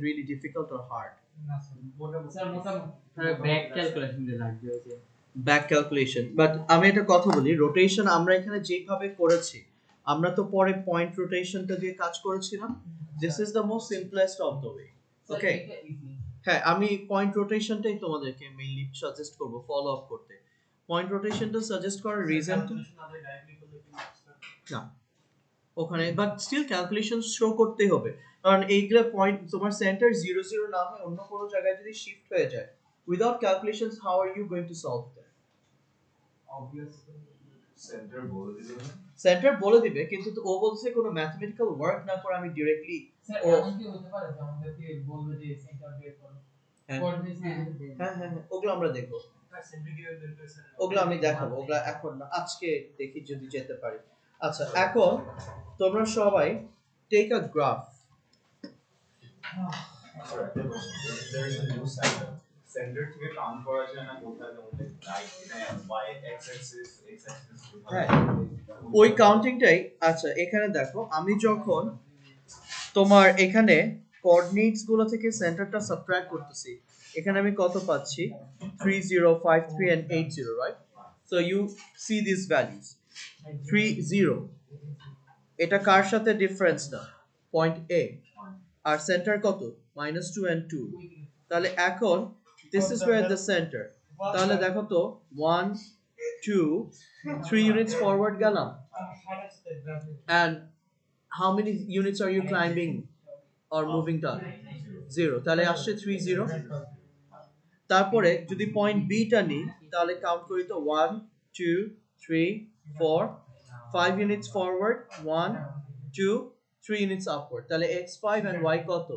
really difficult or hard? Back calculation but আমি একটা কথা বলি রোটেশন আমরা এখানে যেভাবে করেছি আমরা তো পরে পয়েন্ট রোটেশনটা দিয়ে কাজ করেছিলাম this is the most simplest of the way okay হ্যাঁ আমি পয়েন্ট রোটেশনটাই তোমাদেরকে মেইনলি সাজেস্ট করব ফলো আপ করতে পয়েন্ট রোটেশনটা সাজেস্ট করার রিজন না ওখানে বাট স্টিল ক্যালকুলেশন শো করতে হবে কারণ এইগুলা পয়েন্ট তোমার সেন্টার 0 0 না হয় অন্য কোনো জায়গায় যদি শিফট হয়ে যায় without calculations how are you going to solve that obviously centre বলে দিবে কিন্তু ও বলছে কোনো ম্যাথমেটিক্যাল ওয়ার্ক না করে আমি ডাইরেক্টলি ও কি হতে পারে যে আমাদেরকে বলবে যে সেন্টার বের করো হ্যাঁ হ্যাঁ ওগুলো আমরা দেখব ওগুলো আমি দেখাবো ওগুলো এখন না আজকে দেখি যদি যেতে পারি আচ্ছা এখন তোমরা সবাই টেক আ গ্রাফ সেন্টার থেকে কাউন্ট করা যায় না কোথায় তোমাদের y x axis x axis ওই কাউন্টিংটাই আচ্ছা এখানে দেখো আমি যখন তোমার এখানে কোঅর্ডিনেটস গুলো থেকে সেন্টারটা সাবট্রাক্ট করতেছি এখানে আমি কত পাচ্ছি 3053 and 80 right so you see these values 30 এটা কার সাথে ডিফারেন্স না পয়েন্ট a আর সেন্টার কত -2 and 2 তাহলে এখন this is where the center তাহলে দেখো তো 1 2 3 units forward গেলাম and how many units are you climbing or moving down 0 তাহলে আসছে 30 তারপরে যদি পয়েন্ট বি টা নিই তাহলে কাউন্ট করি তো 1 2 3 4 5 units forward 1 2 3 units upward তাহলে x5 and y কত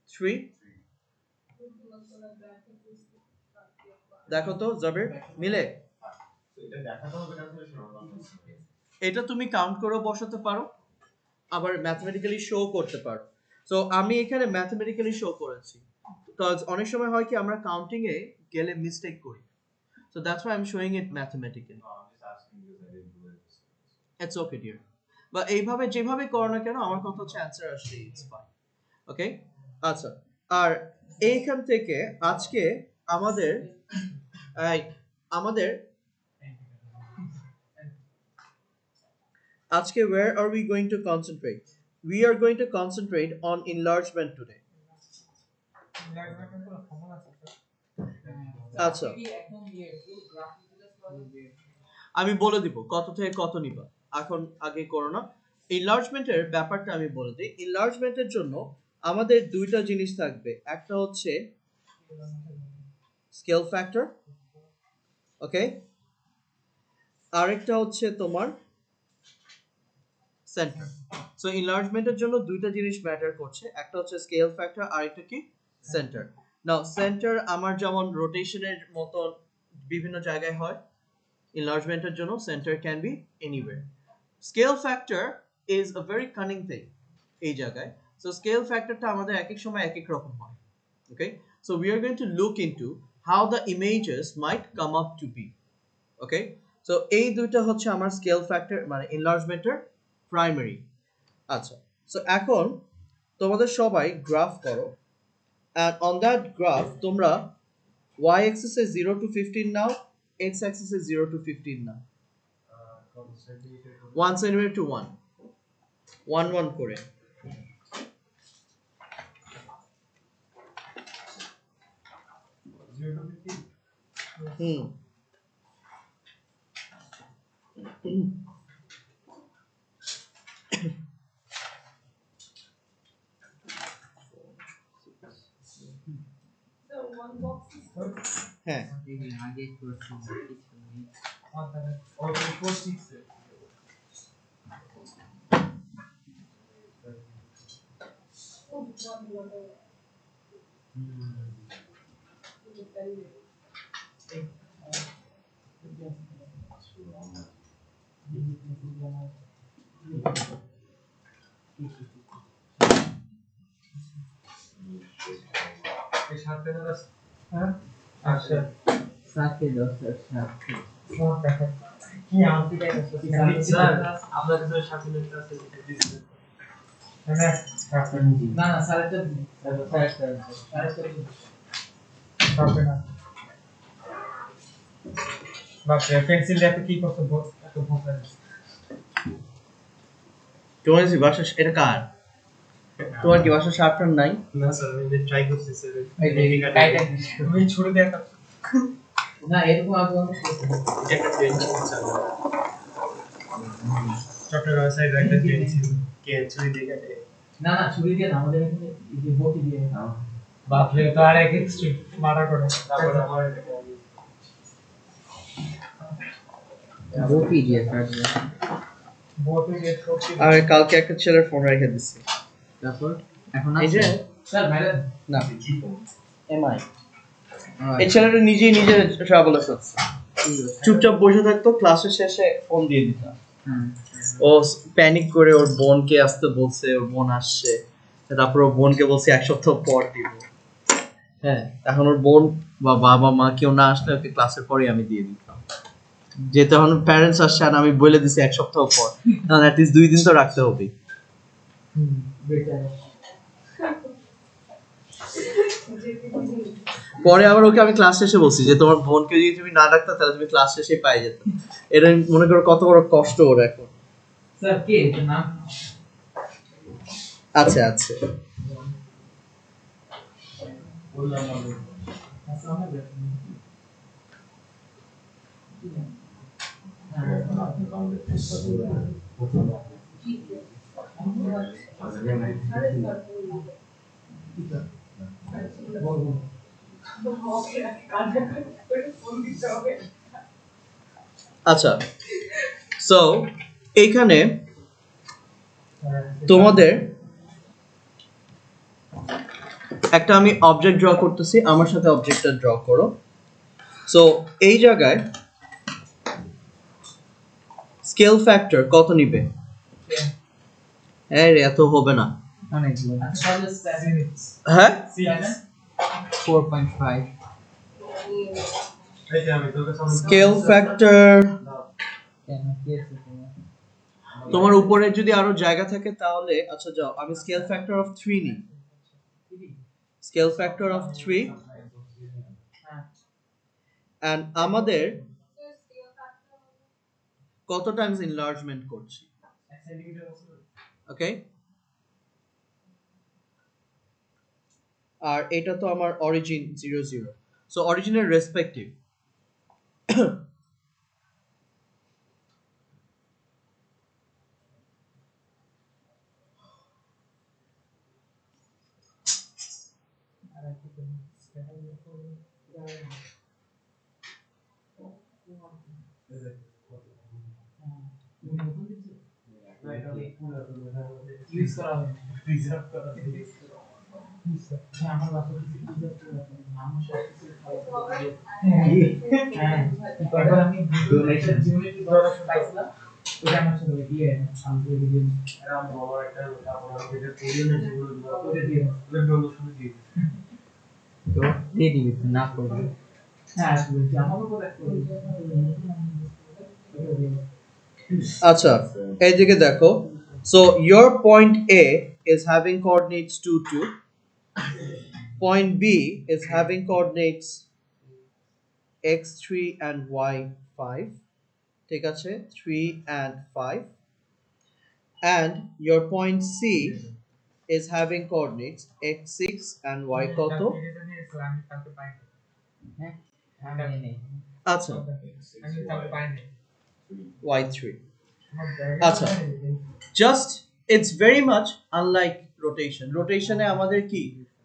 3 দেখো তো জাবির মিলে এটা তুমি কাউন্ট করে বসাতে পারো আবার ম্যাথমেটিক্যালি শো করতে পারো সো আমি এখানে ম্যাথমেটিক্যালি শো করেছি কজ অনেক সময় হয় কি আমরা কাউন্টিং এ গেলে মিস্টেক করি so that's why I am showing it mathematically it's okay dear বা এইভাবে যেভাবে করো না কেন আমার কথা হচ্ছে অ্যানসার আসছে ইটস ফাইন ওকে আচ্ছা আর এইখান থেকে আজকে আমাদের আজকে where are we going to concentrate we are going to concentrate on enlargement today আচ্ছা আমি বলে দিব কত থেকে কত নিবা এখন আগে করো না এনলার্জমেন্টের ব্যাপারটা আমি বলে দিই এনলার্জমেন্টের জন্য আমাদের দুইটা জিনিস থাকবে একটা হচ্ছে স্কেল ফ্যাক্টর ওকে আরেকটা হচ্ছে তোমার সেন্টার সো এনলার্জমেন্টের জন্য দুইটা জিনিস ম্যাটার করছে একটা হচ্ছে স্কেল ফ্যাক্টর আরেকটা কি সেন্টার নাও সেন্টার আমার যেমন রোটেশনের মতো বিভিন্ন জায়গায় হয় enlargemenটের জন্য center can be anywhere scale factor is a very cunning thing এই জায়গায় so scale factorটা আমাদের এক এক সময় এক এক রকম হয় okay so we are going to look into how the images might come up to be okay so এই দুইটা হচ্ছে আমার scale factor মানে enlargemenটের primary আচ্ছা so এখন তোমাদের সবাই গ্রাফ করো and on that graph তোমরা y axis A 0 to 15 now x axis is 0 to 15 now 1 centimeter to 1 1 1 করে হ্যাঁ আগে করছি আচ্ছা সাথে 10 এর সাথে কি আমাদের স্যার আপনাদের সাথে আছে দিচ্ছেন হ্যাঁ না না স্যারেরটা হবে না বাপরে পেন্সিল দিয়ে এত কি করতে বস এত ভোকা তোমার কি বাসা এটা কার? তোমার কি বাসা শার্পনার নাই? না স্যার আমি ট্রাই করছি স্যার এই যে কাইটা তুমি ছুড়ে দিয়ে একটা না এরকম আগে অনেক করতে একটা পেন ছিল চট্টগ্রাম ওয়েবসাইট একটা পেন ছিল কে ছুরি দিয়ে কাটে না না ছুরি দিয়ে না আমাদের এখানে এই যে বটি দিয়ে বাপরে তো আর এক এক্সট্রিম মারা করে তারপর আমার বটি দিয়ে কাটবে বটি দিয়ে সত্যি আর কালকে একটা ছেলের ফোন রেখে দিছি। তারপর এখন এই যে স্যার ম্যাডাম না কি ফোন এমআই এই ছেলেটা নিজেই নিজে ট্রাভেলার করছে। চুপচাপ বসে থাকতো, ক্লাসের শেষে ফোন দিয়ে দিতাম। ও প্যানিক করে ওর বোনকে আসতে বলছে, ওর বোন আসছে, তারপর ওর বোনকে বলছে 1 সপ্তাহ পর দিব। হ্যাঁ, এখন ওর বোন বা বাবা মা কেউ না আসলে ওকে ক্লাসের পরেই আমি দিয়ে দিতাম, যেহেতু এখন প্যারেন্টস আসছে আর আমি বলে দিছি 1 সপ্তাহ পর, না অ্যাটলিস্ট 2 দিন তো রাখতে হবে। বেটার পরে আবার ওকে আমি ক্লাস শেষে বলছি যে তোমার বোনকে যদি তুমি না ডাকতে তাহলে তুমি ক্লাস শেষে পাই যেত। এটা মনে করো কত বড় কষ্ট ওর এখন। স্যার কে এর নাম আচ্ছা আচ্ছা বললাম না আসলে আচ্ছা, সো এইখানে তোমাদের একটা আমি অবজেক্ট ড্র করতেছি, আমার সাথে অবজেক্টটা ড্র করো। সো এই জায়গায় স্কেল ফ্যাক্টর কত নিবে? এই রে এত হবে না। অনেকগুলো তাহলে হ্যাঁ 4.5 এই যে আমি তোকে সামনে স্কেল ফ্যাক্টর কেন কি আছে তোমার তোমার উপরে যদি আরো জায়গা থাকে তাহলে আচ্ছা যাও, আমি স্কেল ফ্যাক্টর অফ 3 নিই। স্কেল ফ্যাক্টর অফ 3 এন্ড আমাদের কত টাইমস এনলার্জমেন্ট করছি, ওকে? আর এটা তো আমার অরিজিন 0 0, সো অরিজিনের রেসপেক্টিভ ইউজ করা হবে রিজার্ভ করা হবে হ্যাঁ আমার বাসা থেকে রিজার্ভ করা হবে আমার সব কিছু হ্যাঁ এবার আমি ডোনেশন জিওমেট্রি ডোনেশন পাইছিলাম ওটা আমার সাথে দিয়ে আমি করে দিয়ে এরকম বড় একটা আপনার যেটা কোরিয়ান যেগুলো ওটা দিয়ে ওটা ডোনেশন দিয়ে তো দিয়ে দিবি না করবে হ্যাঁ আসলে আমারও করে আচ্ছা এইদিকে দেখো, so your point A is having coordinates 2 2, point B is having coordinates x3 and y5, ঠিক আছে, 3 and 5, and your point C is having coordinates x6 and y কত? আমি কালকে পাই হ্যাঁ আমি নেই আচ্ছা আমি কালকে পাই না y3, আচ্ছা just it's very much unlike rotation. রোটেশনে আমাদের কি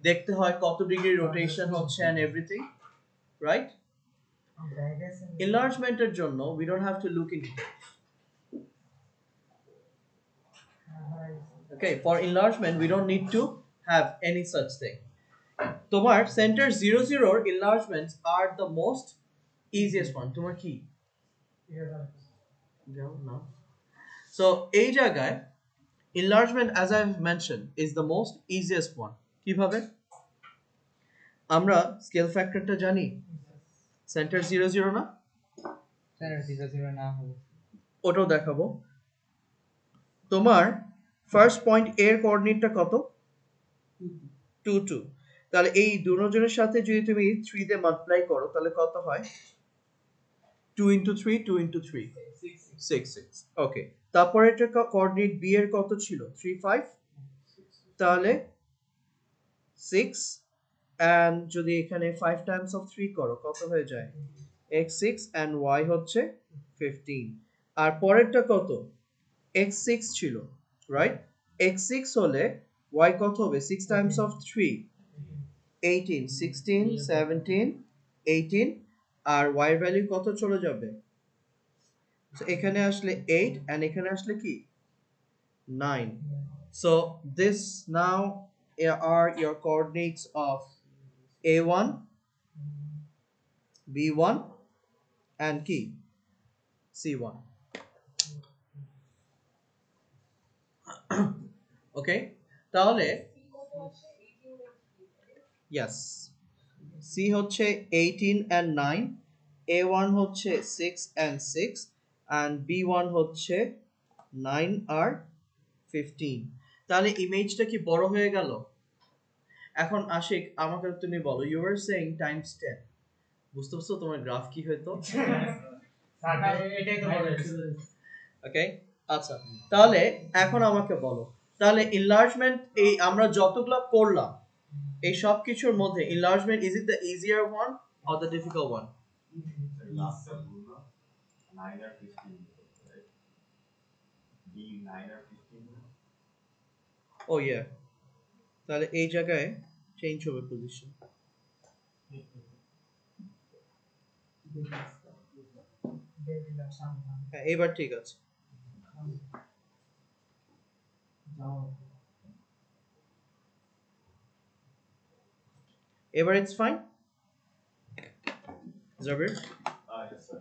দেখতে হয় কত ডিগ্রি রোটেশন হচ্ছে এন্ড এভরিথিং, রাইট? এনলার্জমেন্টের জন্য we don't have to look into it. Okay, for enlargement we don't need to have any such thing. তোমার center 0 0 এর enlargements are the most easiest one. তোমার কি যাও না, so এই জায়গায় enlargement as I've mentioned is the most easiest one. কিভাবে? আমরা স্কেল ফ্যাক্টরটা জানি, সেন্টার 0 0 না, স্যার 0 না হবে ওটাও দেখাবো। তোমার ফার্স্ট পয়েন্ট এর কোঅর্ডিনেটটা কত? 2 2 তাহলে এই দুজনের সাথে যদি তুমি 3 দিয়ে মাল্টিপ্লাই করো তাহলে কত হয় 2 into 3 2 into 3 6 6 ওকে তারপরে এটা কোঅর্ডিনেট b এর কত ছিল 3 5 তাহলে 6 and যদি এখানে 5 times of 3 করো কত হয়ে যায় x6 and y হচ্ছে 15 আর পরেরটা কত x6 ছিল রাইট x6 হলে y কত হবে 6 times of 3 18 16 17 18 আর y এর ভ্যালু কত চলে যাবে সো এখানে আসলে 8 and এখানে আসলে কি 9 so this now are your coordinates of a1 b1 and কি c1 okay তাহলে yes c হচ্ছে 18 and 9 a1 হচ্ছে 6 and 6 and b1 হচ্ছে 9 আর 15 তাহলে ইমেজটা কি বড় হয়ে গেল এখন আশিক আমাকে তুমি বলো ইউ আর সেইং টাইমস 10 বুঝতে পারছো তোমার গ্রাফ কি হতো এটাই তো বলে ওকে আচ্ছা তাহলে এখন আমাকে বলো তাহলে enlargement এই আমরা যতগুলো করলাম এই সব কিছুর মধ্যে enlargement is it the easier one or the difficult one Last one, 9 or 15, right? B 9 or 15. oh yeah তাহলে এই জায়গায় চেঞ্জ হবে পজিশন হ্যাঁ এবার ঠিক আছে এবার it's fine Zabir Yes, sir.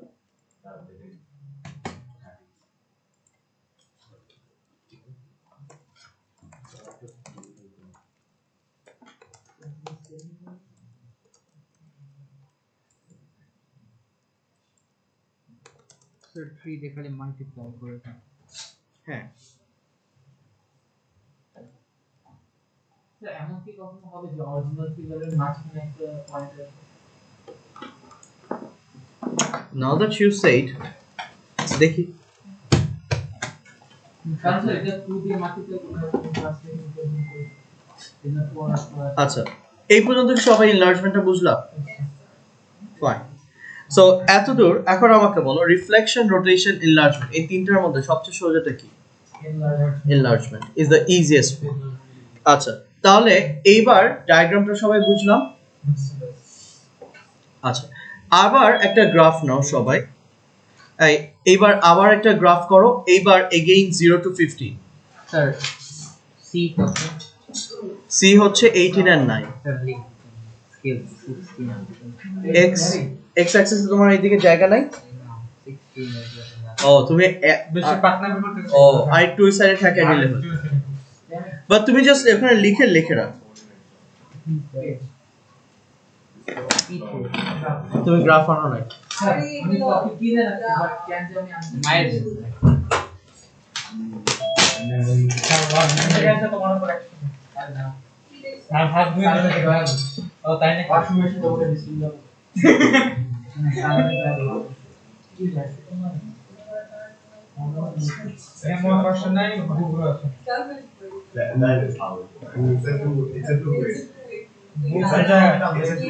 Sir 3 দিয়ে খালি মাল্টিপ্লাই করে দাও হ্যাঁ স্যার এমন কি কখনো হবে যে অরিজিনাল ফিগারের মাঝখানে একটা পয়েন্ট আছে now that you said দেখি কারণ স্যার এটা 2 দিয়ে মাল্টিপ্লাই করে আচ্ছা এই পর্যন্ত কি সবাই enlargementটা বুঝলা ফাইন সো এতদূর এখন আমাকে বলো রিফ্লেকশন রোটেশন enlargement এই তিনটার মধ্যে সবচেয়ে সোজাটা কি enlargement is the easiest way আচ্ছা তাহলে এইবার ডায়াগ্রামটা সবাই বুঝলাম আচ্ছা আবার একটা গ্রাফ নাও সবাই এইবার আবার একটা গ্রাফ করো এইবার এগেইন 0 to 15 স্যার সি কত c হচ্ছে 18 and 9 স্যার লিখ স্কেল 16 x x অ্যাক্সিস তোমার এইদিকে জায়গা নাই 16 ও তুমি বেশি পাতলা করতে ও আই টু সাইডে থাকে দিলে হতো বাট তুমি জাস্ট এখানে লিখে রাখো তুমি গ্রাফ আনো নাই স্যার আমি কপি কিনে রাখছি বাট কেন যে আমি আনছি মায়ের এটা তোমার উপর আর ভাগ দুই ও তাই না ওয়াশিং মেশিন ওটা বিসমিল্লাহ এমন প্রশ্ন নাই গুগল আছে That is how it's a two way.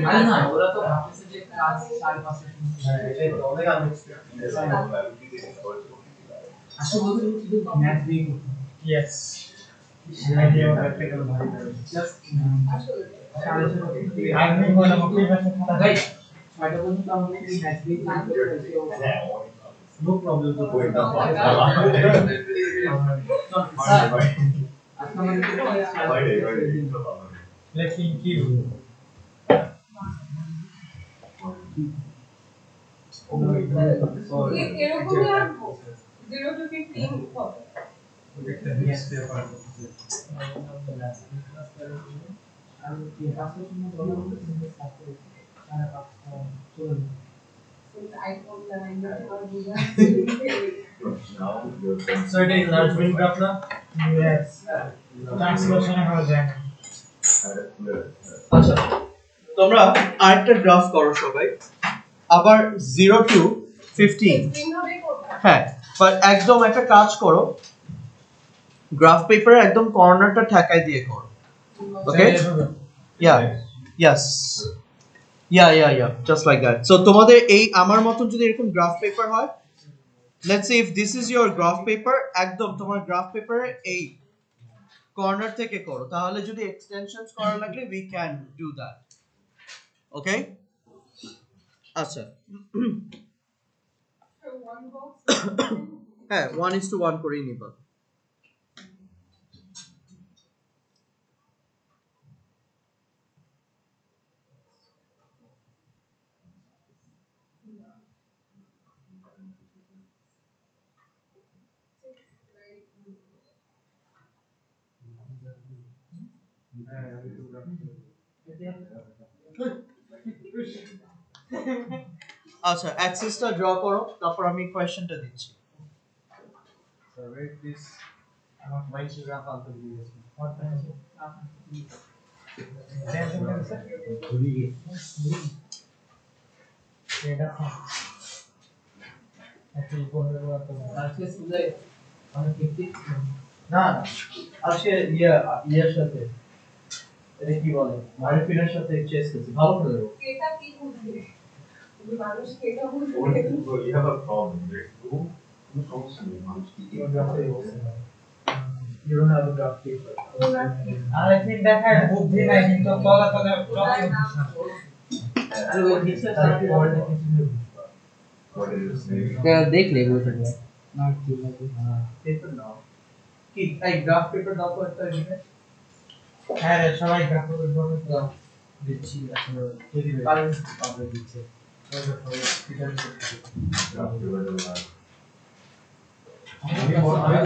আরে না ওরা তো ভাবতেছে যে কাজ 5.5 আসলে বলতে শুধু ম্যাথ দিয়ে ইয়েস আমি বললাম ওকে ভাষা খাতা ভাই ছয়টা পর্যন্ত আমরা কি ম্যাথ দিয়ে নো প্রবলেম তো লেখিন কি এরকমই আনবো 0 to 15 হবে iPhone So it is enlargement graph na? Yes. Translation हो जाएगा. আচ্ছা তোমরা আরেকটা গ্রাফ করো সবাই আবার 0 to 15 এইভাবে করবো। হ্যাঁ বাট একদম একটা কাজ করো গ্রাফ পেপারে একদম কর্নারটা ঠেকায় দিয়ে করো okay yeah yes yeah just like that so তোমাদের এই আমার মতন যদি এরকম গ্রাফ পেপার হয় let's say if this is your graph paper একদম তোমার গ্রাফ পেপারে এই কর্নার থেকে করো তাহলে যদি এক্সটেনশনস করা লাগলে we can do that okay আচ্ছা So one box. হ্যাঁ 1:1 করেই নিবা আচ্ছা অ্যাক্সিসটা ড্র করো তারপর আমি কোশ্চেনটা দিচ্ছি So rate this. আমার মাইন্ড গ্রাফ আনতে দিয়েছি। এটা একটু উপরে আজকে সুদে আমি ঠিক না আজকে ইয়ার সাথে এটা কি বলে মারিফিনের সাথে চেস করছি ভালো করে দেবো এটা কি বুঝবে? মানুষ এটা বুঝবে। You have a problem there. No সমস্যা নেই মানুষ কি You don't have a graph paper. আরেকদিন দেখায় বুদ্ধি নাই কিন্তু তলা তলা আরে ওই নিচে what is this name? দেখলে বুঝতে পারবে না কি লাগে পেপার নাও কি এই গ্রাফ পেপার দাও তো একটা জিনিস হ্যাঁ রে সবাই গ্রাফ করে দাও দিচ্ছি আসলে যদি কারেন্ট পাবলিক দিচ্ছে আমি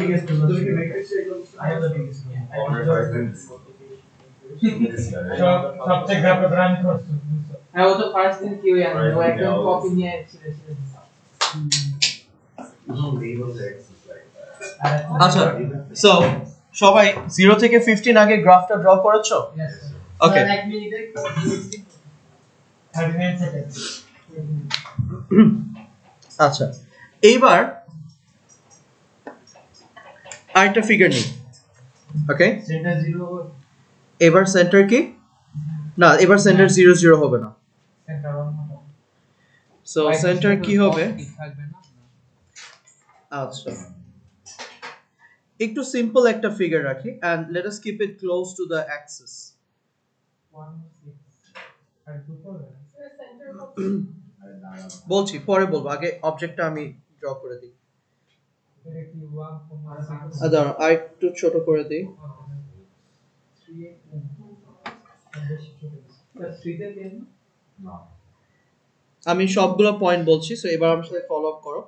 জিজ্ঞেস করলাম তুমি কি ম্যাট্রিক্স এগুলো I have the biggest one. সবচেয়ে গ্রাফ পেপার আমি করছি হ্যাঁ ও তো ফার্স্ট দিন কি হয়ে ও একদম কপি নিয়ে ছিঁড়ে ছিঁড়ে আচ্ছা সো সবাই 0 থেকে 15 আগে গ্রাফটা ড্র করেছো ওকে এক মিনিটে 39 সেকেন্ড আচ্ছা এইবার আরেকটা ফিগার নিই ওকে সেন্টার 0 এবার সেন্টার কি না এবার সেন্টার 0 0 হবে না সেন্টার 1 সো সেন্টার কি হবে থাকবে না আচ্ছা একটু সিম্পল একটা ফিগার রাখি and let us keep it close to the axis 1 6 আর দুটো সেন্টার বলছি পরে বলবো আগে অবজেক্টটা আমি ড্র করে দিই এটা কি 1 আচ্ছা আর একটু ছোট করে দিই 3 তে কেন আমি সবগুলো পয়েন্ট বলছি সো এবার আমার সাথে ফলো আপ করো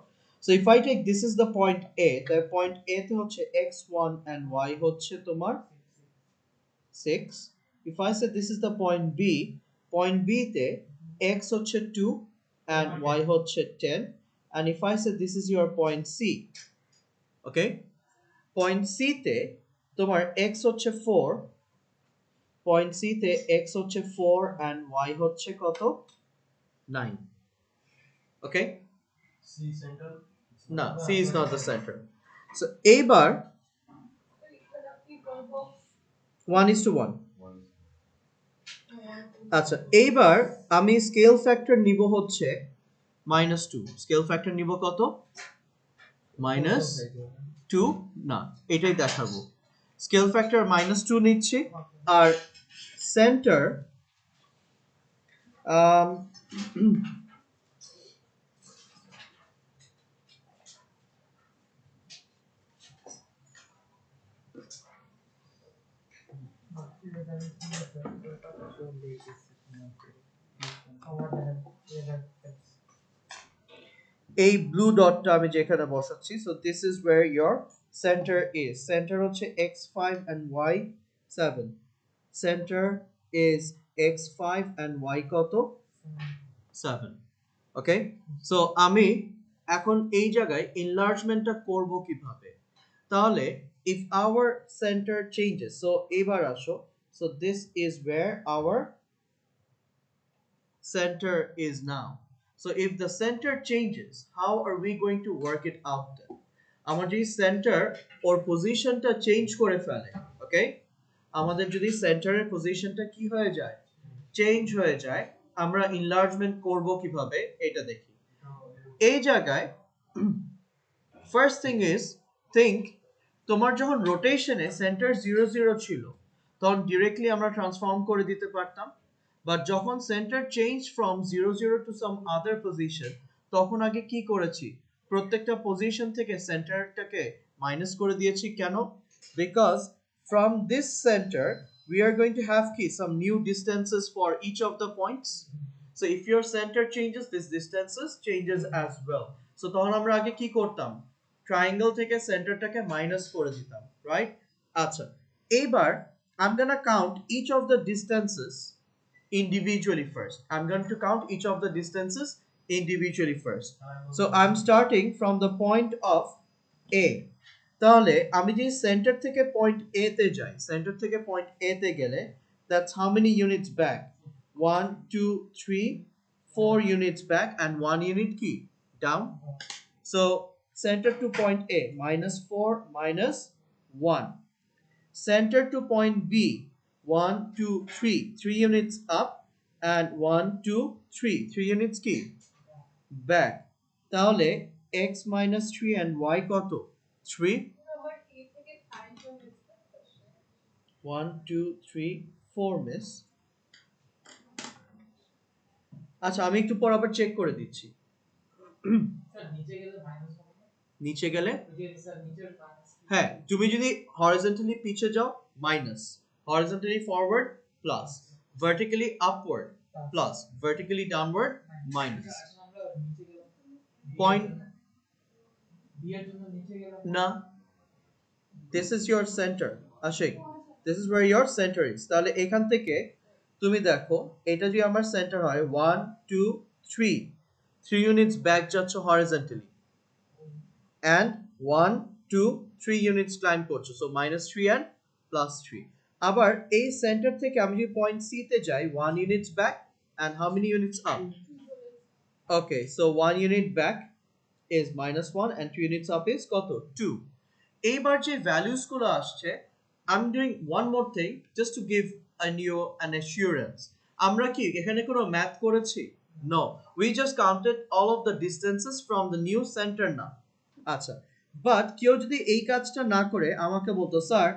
so if I take this is the point A তাহলে পয়েন্ট এ তে হচ্ছে x1 এন্ড y হচ্ছে তোমার 6 if I say this is the point B তে x হচ্ছে 2 এন্ড y হচ্ছে 10 and if I say this is your point C okay point C তে তোমার x হচ্ছে 4 পয়েন্ট সি তে x হচ্ছে 4 এন্ড y হচ্ছে কত 9 okay C center no c is not the center so এইবার 1:1 আচ্ছা এইবার আমি স্কেল ফ্যাক্টর নিব হচ্ছে -2 স্কেল ফ্যাক্টর নিব কত -2 না এটাই দেখাবো স্কেল ফ্যাক্টর -2 নিচ্ছি আর সেন্টার এই ব্লু ডটটা আমি যেখানে বসাচ্ছি so this is wire your centre is centre হচ্ছে x5 and y7 centre is x5 and y কত 7 ওকে সো আমি এখন এই জায়গায় এনলার্জমেন্টটা করব কিভাবে তাহলে if our centre changes so এবার আসো So this is where our center is now. So if the center changes, how are we going to work it out then? আমার যদি সেন্টার ওর পজিশনটা চেঞ্জ করে ফেলে, ওকে, আমাদের যদি সেন্টারের পজিশনটা কি হয়ে যায়, চেঞ্জ হয়ে যায়, আমরা ইনলার্জমেন্ট করব কিভাবে এটা দেখি। এই জায়গায় ফার্স্ট থিং ইজ থিঙ্ক, তোমার যখন রোটেশনে সেন্টার 0 0 ছিল তখন ডিরেক্টলি আমরা ট্রান্সফর্ম করে দিতে পারতাম, বাট যখন centre change from 0 0 to some other position, তখন আগে কি করেছি, প্রত্যেকটা পজিশন থেকে সেন্টারটাকে মাইনাস করে দিয়েছি। কেন? Because from this center we are going to have key some new distances for each of the points. So if your center changes, this distances changes as well. So তখন আমরা আগে কি করতাম, triangle থেকে সেন্টারটাকে minus করে দিতাম, right? আচ্ছা, এবার I'm gonna count each of the distances individually first. I'm going to count each of the distances individually first. So I'm starting from the point of A. তাহলে আমি যদি সেন্টার থেকে point এ তে যাই, সেন্টার থেকে point এ তে গেলে that's how many units back? 1 2 3 4 units back and 1 unit key down. So center to point A -4 -1. Center to point B 1 2 3 3 units up and 1 2 3 units key back. তাহলে x -3 and y কত? 3 1 2 3 4 miss. আচ্ছা, আমি একটু পর আবার check করে দিচ্ছি। Sir নিচে গেলে মাইনাস হবে না? নিচে গেলে যে স্যার নিচের মাইনাস হ্যাঁ, তুমি যদি হরিজন্টালি পিছে যাও minus, horizontally forward plus, vertically upward plus, vertically downward minus. আমরা নিচে গেলাম পয়েন্ট বি এর জন্য নিচে গেলাম না, this is your center Ashiq, this is where your center is। তাহলে এখান থেকে তুমি দেখো এটা যদি আমার সেন্টার হয় 1 2 3 ইউনিটস ব্যাক যাচ্ছে হরিজন্টালি and 1 2 3 ইউনিটস ক্লাইম্ব করছো, সো -3 and +3। আবার এই সেন্টার থেকে আমি যদি পয়েন্ট সি তে যাই 1 units back and how many units up? Okay, so 1 unit back is -1 and 2 units up is কত? 2। এইবার যে ভ্যালুস গুলো আসছে, I'm doing one more thing just to give an assurance. আমরা কি এখানে কোনো ম্যাথ করেছি? No, we just counted all of the distances from the new center না। আচ্ছা, বাট কেউ যদি এই কাজটা না করে আমাকে বলতো, স্যার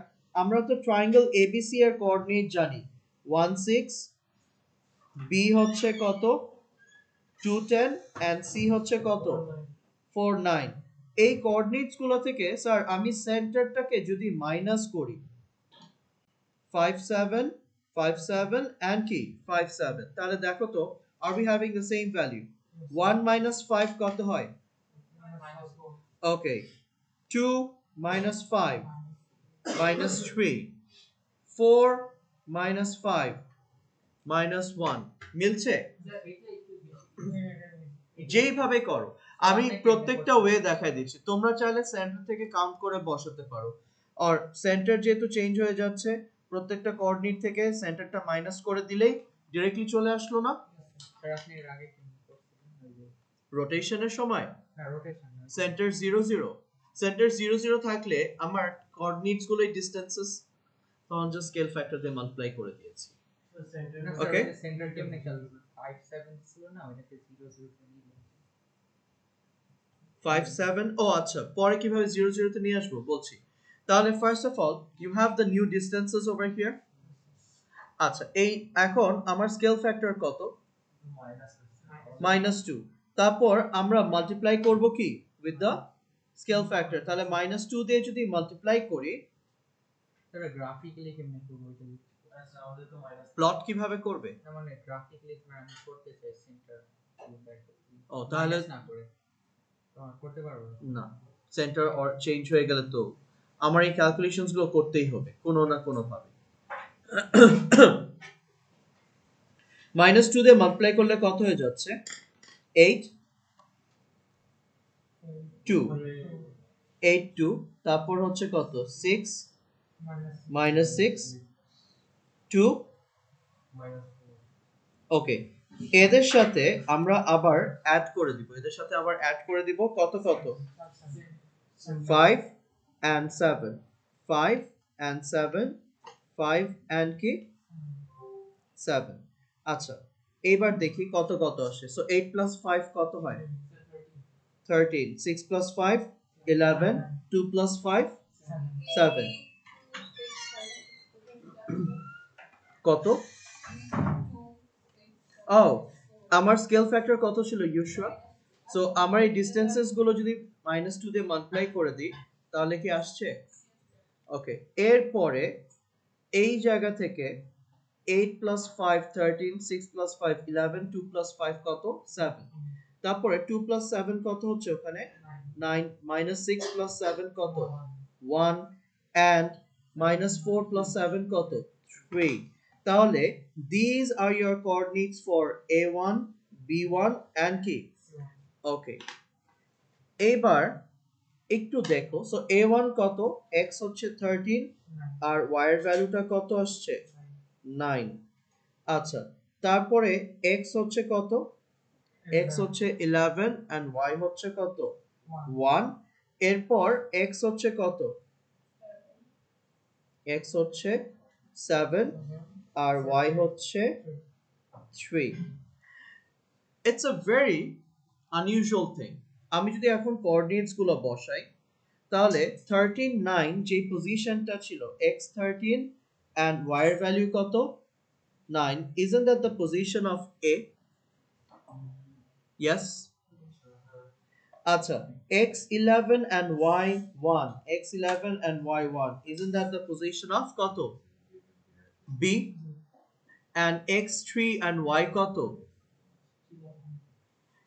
আমরা তো ট্রায়াঙ্গেল এবিসি এর কোঅর্ডিনেট জানি 1 6, বি হচ্ছে কত 2 10 and সি হচ্ছে কত 4 9। এই কোঅর্ডিনেটস গুলো থেকে স্যার আমি সেন্টারটাকে যদি মাইনাস করি 5 7 5 7 and কি 5 7, তাহলে দেখো তো are we having the same value? 1 5 কত হয়? Okay, 2 5 -3, 4 -5 -1 মিলছে? যেইভাবে করো, আমি প্রত্যেকটা ওয়ে দেখাই দিচ্ছি, তোমরা চাইলে সেন্টার থেকে কাউন্ট করে বসাতে পারো। আর সেন্টার যেহেতু চেঞ্জ হয়ে যাচ্ছে, প্রত্যেকটা কোঅর্ডিনেট থেকে সেন্টারটা মাইনাস করে দিলেই ডাইরেক্টলি চলে আসলো না? স্যার আপনি এর আগে কি করছিলেন? রোটেশনের সময় না রোটেশন সেন্টার 0 0, সেন্টার 0 0 থাকলে আমার কোঅর্ডিনেটস গুলো ডিসটেন্সেস তখন জাস্ট স্কেল ফ্যাক্টর দিয়ে মাল্টিপ্লাই করে দিয়েছি। ওকে সেন্টার কেমনে খেলবে 5 7 ছিল না ওইটাকে 0 0 তে নিয়ে 5 7, ও আচ্ছা, পরে কিভাবে 0 0 তে নিয়ে আসবো বলছি। তাহলে first of all you have the new distances over here. আচ্ছা, এই এখন আমার স্কেল ফ্যাক্টর কত? -2। তারপর আমরা মাল্টিপ্লাই করব কি উইথ দ্য স্কেল ফ্যাক্টর। তাহলে -2 দিয়ে যদি মাল্টিপ্লাই করি, স্যার গ্রাফিক্যালি কেমনে করব এটা? আচ্ছা আমাদের তো মাইনাস প্লট কিভাবে করবে? না মানে গ্রাফিক্যালি আমি করতে চাই সেন্টার ও তাহলে না করে করতে পারবো না, সেন্টার অর চেঞ্জ হয়ে গেলে তো আমার এই ক্যালকুলেশনস গুলো করতেই হবে কোনো না কোনো ভাবে। -2 দিয়ে মাল্টিপ্লাই করলে কত হয়ে যাচ্ছে? 8 2 8 2, তারপর হচ্ছে কত 6 -6 2 ওকে, এদের সাথে আমরা আবার অ্যাড করে দিব, কত কত 5 and 7, 5 and 7, 5 and কি 7। আচ্ছা, এবার দেখি কত কত আসে। সো 8 plus 5 কত হয় 13, 6 plus 5 11, 2 plus 5 7, কত? ও, আমার স্কেল ফ্যাক্টর কত ছিল ইউশুয়া? সো আমার এই ডিসটেন্সেস গুলো যদি -2 দিয়ে মাল্টিপ্লাই করে দিই তাহলে কি আসছে? ওকে, এরপরে এই জায়গা থেকে 8 plus 5 13, 6 plus 5 11, 2 plus 5 কত 7, তারপরে 2 plus 7 কত হচ্ছে ওখানে 9, -6 plus 7 কত 1, and -4 plus 7 কত 3। তাহলে these are your coordinates for a1 b1 and কি ওকে। এবার একটু দেখো, সো a1 কত, x হচ্ছে 13 আর y এর ভ্যালুটা কত আসছে 9। আচ্ছা, তারপরে x হচ্ছে কত, x হচ্ছে 11 and y হচ্ছে কত 1। এরপর x হচ্ছে কত, x হচ্ছে 7 আর y হচ্ছে 3। It's a very unusual thing। আমি যদি এখন কোঅর্ডিনেটস গুলো বসাই তাহলে 13 9 যে পজিশনটা ছিল x 13 and y এর ভ্যালু কত 9, isn't that the position of a? Yes। আচ্ছা, x11 and y1, x11 and y1, isn't that the position of কত b? and x3 and y কত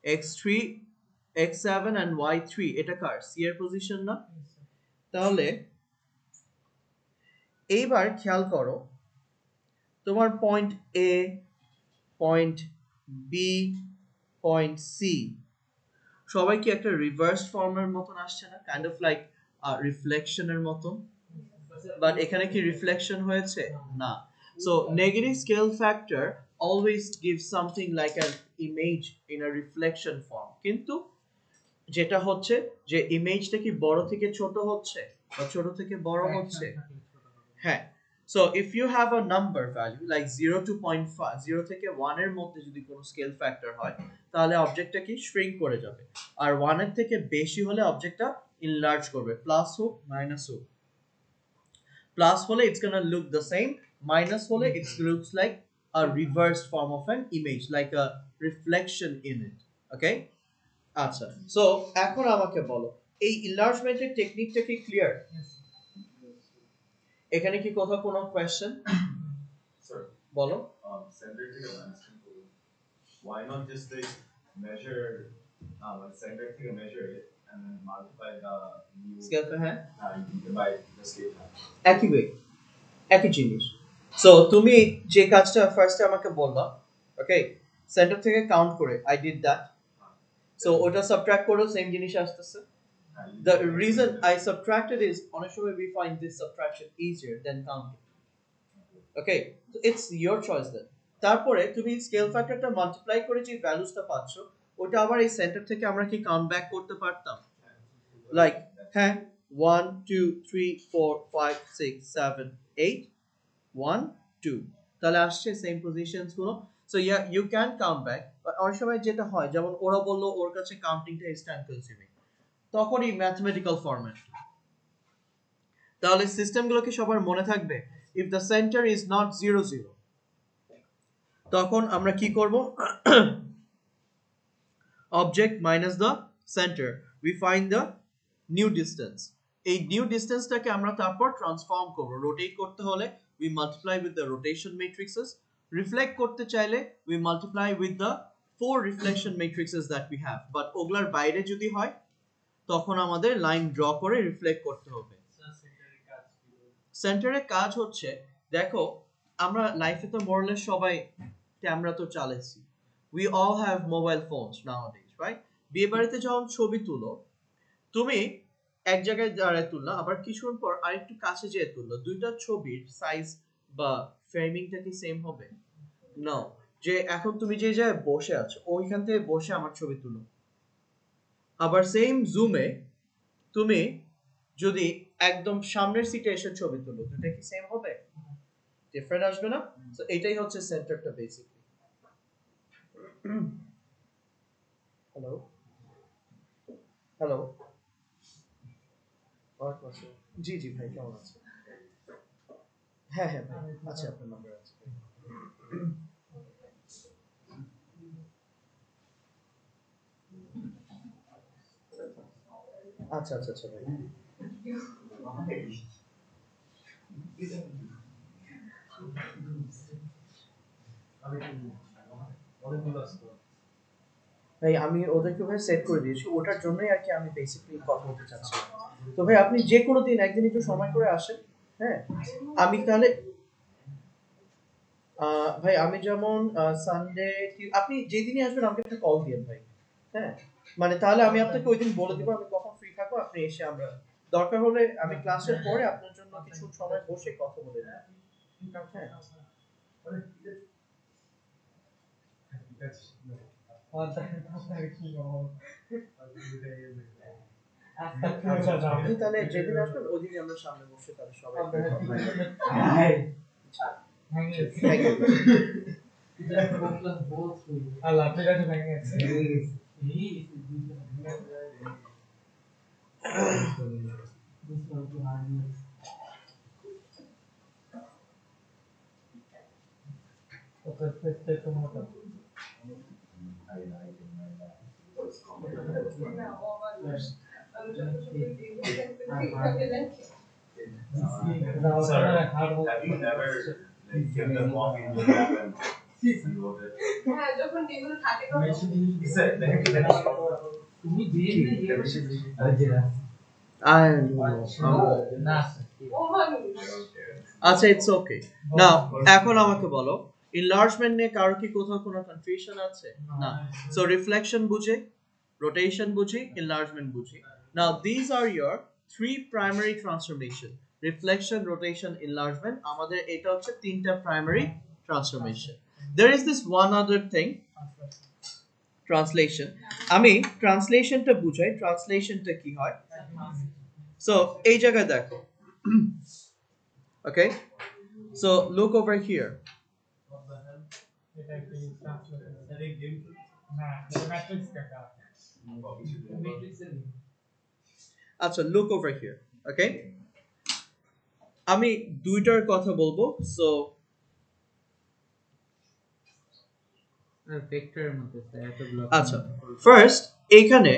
x3, x7 and y3, এটা কার c এর position না? তাহলে এইবার খেয়াল করো, তোমার point A, point B, point C সবাই কি একটা রিভার্স ফর্মের মতন আসছে না, কাইন্ড অফ লাইক রিফ্লেকশনের মতন, বাট এখানে কি রিফ্লেকশন হয়েছে না। So negative scale factor always give something like an image in a reflection form, কিন্তু যেটা হচ্ছে যে ইমেজটা কি বড় থেকে ছোট হচ্ছে বা ছোট থেকে বড় হচ্ছে। হ্যাঁ, so if you have a number value like 0 to 0.5, 0 থেকে 1 এর মধ্যে যদি কোনো স্কেল ফ্যাক্টর হয় তাহলে অবজেক্টটা কি শ্রিঙ্ক করে যাবে, আর 1 এর থেকে বেশি হলে অবজেক্টটা ইনলার্জ করবে, প্লাস হোক মাইনাস হোক। প্লাস হলে it's gonna look the same, minus হলে it looks like a reversed form of an image, like a reflection in it, okay? আচ্ছা, সো এখন আমাকে বলো এই ইনলার্জমেন্টের টেকনিকটা কি ক্লিয়ার? এখানে কি কোথাও কোনো কোশ্চেন Sir, বলো। center থেকে constant করবো। Why not just like measure, like center থেকে measure it and then multiply the new স্কেলটা হ্যাঁ by the scale height? একই ওয়ে, একই জিনিস। সো তুমি যে কাজটা ফার্স্টে আমাকে বলবা, ওকে, সেন্টার থেকে কাউন্ট করে আই ডিড দ্যাট, সো ওটা সাবট্রাক্ট করো, সেম জিনিস আসতেছে। The reason I subtracted is অনেক সময় we find this subtraction easier than counting, okay, so it's your choice then। তারপরে তুমি স্কেল ফ্যাক্টরটা মাল্টিপ্লাই করে যে ভ্যালুসটা পাচ্ছো ওটা আবার এই সেন্টার থেকে আমরা কি কাউন্ট ব্যাক করতে পারতাম, লাইক হ্যাঁ 1 2 3 4 5 6 7 8 1 2, তাহলে আসছে সেম পজিশনস গুলো। So yeah you can count back, but অনেক সময় যেটা হয় যেমন ওরা বললো ওর কাছে কাউন্টিংটা ইজ টাইম কনজিউমিং, তখন এই ম্যাথমেটিক্যাল ফরম্যাট, তাহলে সিস্টেমগুলো কি সবার মনে থাকবে? If the center is not 0 0, তখন আমরা কি করব, object minus the center, we find the new distance. এই নিউ ডিসটেন্সটাকে আমরা তারপর ট্রান্সফর্ম করব, রোটেট করতে হলে we multiply with the rotation matrices, reflect করতে চাইলে we multiply with the 4 reflection matrices that we have, but ওগুলার বাইরে যদি হয় তখন আমাদের লাইন ড্র করে রিফ্লেক্ট করতে হবে। সেন্টারের কাজ হচ্ছে, দেখো আমরা লাইফে তো মোরলেস সবাই ক্যামেরা তো চালাচ্ছি, we all have mobile phones নাওয়াডেজ, right? বিয়ে বাড়িতে যখন ছবি তুলো তুমি এক জায়গায় দাঁড়ায় তুললা, আবার কিছুক্ষণ পর আরেকটু কাছে যেয়ে তুললো, দুইটা ছবির সাইজ বা ফ্রেমিংটা কি সেম হবে? নাও, যে এখন তুমি যে জায়গায় বসে আছো ওইখান থেকে বসে আমার ছবি তুলো। আবার সেম জুমে তুমি যদি একদম সামনের সিটে এসে ছবি তুলো, দুটো কি সেম হবে? ডিফারেন্ট আসবে না? তো এটাই হচ্ছে সেন্টারটা বেসিক্যালি। হ্যালো হ্যালো, জি জি ভাই, কেমন আছেন? হ্যাঁ হ্যাঁ ভাই, আচ্ছা আপনার নাম্বার আছে। আচ্ছা আচ্ছা আচ্ছা ভাই। ভাই আমি ওদেরকে ভাই সেট করে দিয়েছি, ওটার জন্যই আর কি আমি বেসিক্যালি কথা বলতে চাচ্ছি। তো ভাই আপনি যে কোনো দিন একদিন একটু সময় করে আসেন। হ্যাঁ, আমি তাহলে ভাই আমি যেমন সানডে, আপনি যেদিনই আসবেন আমাকে একটা কল দিয়েন ভাই। হ্যাঁ, মানে তাহলে আমি আপনাকে ওই দিন বলে দিব আমি কখন ফ্রি থাকবো, আপনি এসে আমরা দরকার হলে আমি ক্লাসের পরে আপনার জন্য কিছু সময় বসে কথা বলে নেব। হ্যাঁ আপনি তাহলে যেদিন আসবেন ওই দিনই আমরা সামনে বসে তাহলে সবাই থ্যাংক ইউ। আল্লাহ আপনার কাছে ভেঙে গেছে। Sir, have you ever like kept a copy in your lap and wrote it? হ্যাঁ যখন যেগুলো থাকে তখন He said, let me finish. তুমি দিয়ে না ও মানুষ আচ্ছা, ইটস ওকে। নাও এখন আমাকে বলো, ইনলার্জমেন্ট নিয়ে কারো কি কোথাও কোনো কনফিউশন আছে? না। সো রিফ্লেকশন বুঝে, rotation বুঝি, enlargement বুঝি। Now these are your three primary transformation: reflection, rotation, enlargement। আমাদের এটা হচ্ছে তিনটা primary transformation। There is this one other thing, translation। আমি ট্রান্সলেশনটা বুঝাই, ট্রান্সলেশনটা কি হয়। সো এই জায়গায় দেখো, okay, so look over here। এটা কি না ম্যাট্রিক্স কাটা ম্যাট্রিক্সের আচ্ছা, look over here, okay। আমি দুইটার কথা বলবো, সো ভেক্টরের মধ্যে এতগুলো আচ্ছা, ফার্স্ট এখানে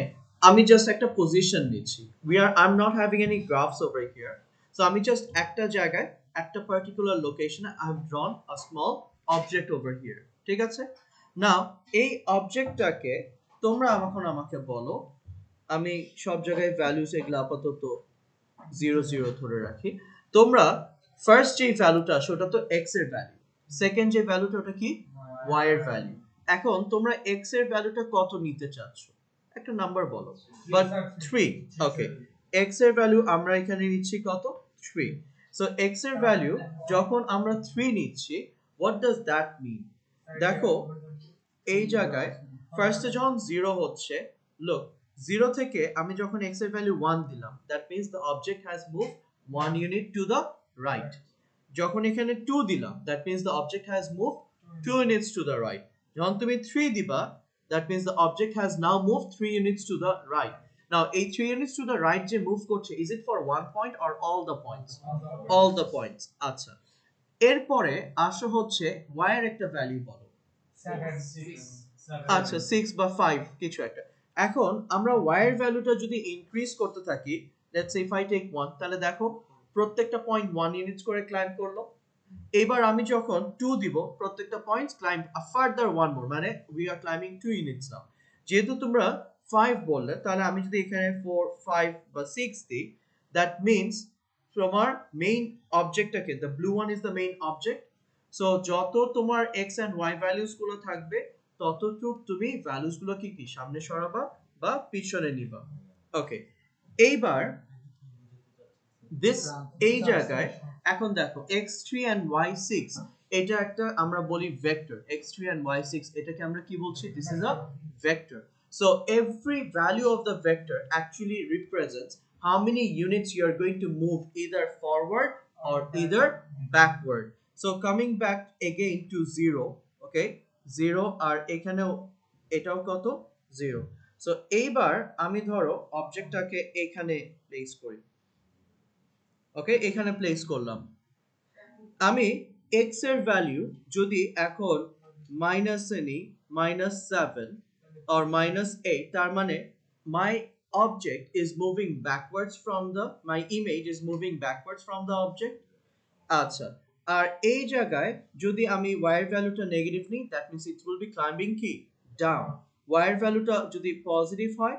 আমি জাস্ট একটা পজিশন নিচ্ছি। I'm not having any graphs over here, so আমি জাস্ট একটা জায়গায় একটা পার্টিকুলার লোকেশনে I have drawn a small object over here, ঠিক আছে। নাও এই অবজেক্টটাকে তোমরা আমাকে বলো, আমি সব জায়গায় ভ্যালুস এগুলো আপাতত 0 0 ধরে রাখি। তোমরা ফার্স্ট যে ভ্যালুটা আসে ওটা তো x এর ভ্যালু, সেকেন্ড যে ভ্যালুটা ওটা কি y এর ভ্যালু। এখন তোমরা x এর ভ্যালুটা কত নিতে চাচ্ছ, একটা নাম্বার বলো। বাট 3, ওকে, x এর ভ্যালু আমরা এখানে নিচ্ছি কত, 3। সো x এর ভ্যালু যখন আমরা 3 নিচ্ছি, হোয়াট ডাজ দ্যাট মিন? দেখো এই জায়গায় ফার্স্টে যখন 0 হচ্ছে, লুক 0 থেকে আমি যখন x এর ভ্যালু 1 দিলাম, that means the object has moved 1 unit to the right. যখন এখানে 2 দিলাম, that means the object has moved 2 units to the right. যখন তুমি 3 দিবা, that means the object has now moved 3 units to the right. Now এই 3 units to the right যে move করছে, is it for one point or all the points? All the points. আচ্ছা, এরপরে আসো হচ্ছে y এর একটা ভ্যালু বলো। আচ্ছা 6 বা 5 কিছু একটা। এখন আমরা y এর ভ্যালুটা যদি ইনক্রিজ করতে থাকি, let's say if I take 1, তাহলে দেখো প্রত্যেকটা পয়েন্ট 1 ইউনিটস করে ক্লাইম্ব করলো। এবার আমি যখন 2 দিব, প্রত্যেকটা পয়েন্ট ক্লাইম্ব আ ফার্দার 1 মোর, মানে উই আর ক্লাইম্বিং 2 ইউনিটস নাও। যেহেতু তোমরা 5 বললে, তাহলে আমি যদি এখানে 4 5 বা 6 দিই, দ্যাট মিন্স তোমার মেইন অবজেক্টটাকে, the blue one is the main object. So যত তোমার x এন্ড y ভ্যালুস গুলো থাকবে, ততটুকু তুমি ভ্যালুস গুলোকে কি সামনে সরাবা বা পিছনে নিবা। ওকে, এইবার দিস এই জায়গায় এখন দেখো x3 and y6 এটা একটা আমরা বলি ভেক্টর x3 and y6 এটাকে আমরা কি বলছি this is a vector so every value of the vector actually represents how many units you are going to move either forward or either backward so coming back again to 0 okay 0 আর এখানেও এটাও কত 0 so এইবার আমি ধরো অবজেক্টটাকে এখানে place করি ওকে এখানে place করলাম আমি x এর ভ্যালু যদি এখন মাইনাস নিই -7 or -8 তার মানে my object is moving backwards from the my image is moving backwards from the object আচ্ছা আর এই জায়গায় যদি আমি y এর ভ্যালুটা নেগেটিভ নিই that means it will be climbing কি down y এর ভ্যালুটা যদি পজিটিভ হয়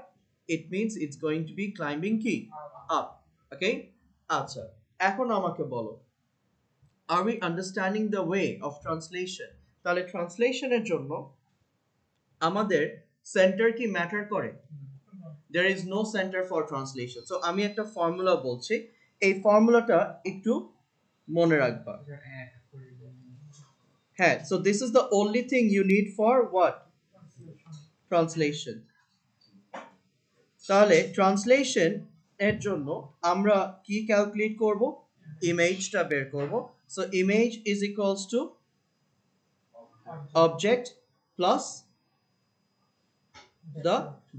it means it's going to be climbing কি up okay আচ্ছা এখন আমাকে বলো are we understanding the way of translation তাহলে ট্রান্সলেশনের জন্য আমাদের সেন্টার কি ম্যাটার করে there is no center for translation so আমি একটা ফর্মুলা বলছি এই ফর্মুলাটা একটু মনে রাখবা হ্যাঁ so this is the only thing you need for what translation তাহলে ট্রান্সলেশন এর জন্য আমরা কি ক্যালকুলেট করব ইমেজটা বের করব so image is equals to object plus the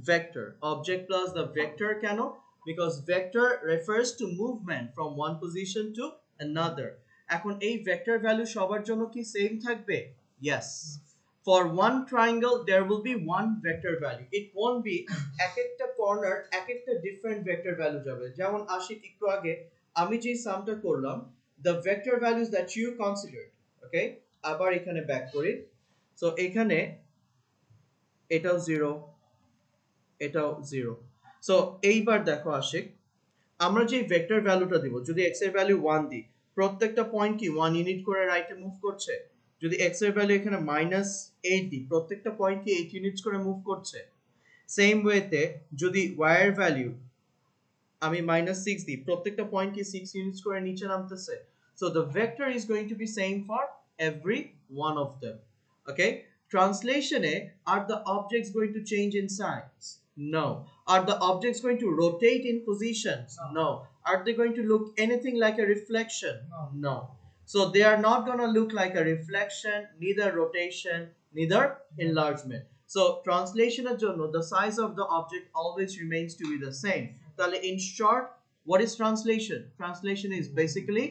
vector object plus the vector কেন because vector refers to movement from one position to another এখন এই vector value সবার জন্য কি সেম থাকবে yes for one triangle there will be one vector value it won't be এক একটা corner এক একটা ডিফারেন্ট ভেক্টর ভ্যালু যাবে যেমন আশিক একটু আগে আমি যে সামটা করলাম the vector values that you considered okay আবার এখানে ব্যাক করি সো এখানে এটাও 0 এটাও 0 সো এইবার দেখো আশিক আমরা যে ভেক্টর ভ্যালুটা দিব যদি x এর ভ্যালু 1 দিই প্রত্যেকটা পয়েন্ট কি 1 ইউনিট করে রাইটে মুভ করছে যদি x এর ভ্যালু এখানে -8 দিই প্রত্যেকটা পয়েন্ট কি 8 ইউনিটস করে মুভ করছে সেম ওয়েতে যদি y এর ভ্যালু আমি -6 দিই প্রত্যেকটা পয়েন্ট কি 6 ইউনিটস করে নিচে নামতেছে so the vector is going to be same for every one of them okay translation are the objects going to change in size no are the objects going to rotate in positions no are they going to look anything like a reflection no so they are not going to look like a reflection neither rotation neither enlargement so translation এর জন্য the size of the object always remains to be the same তাহলে in short what is translation translation is basically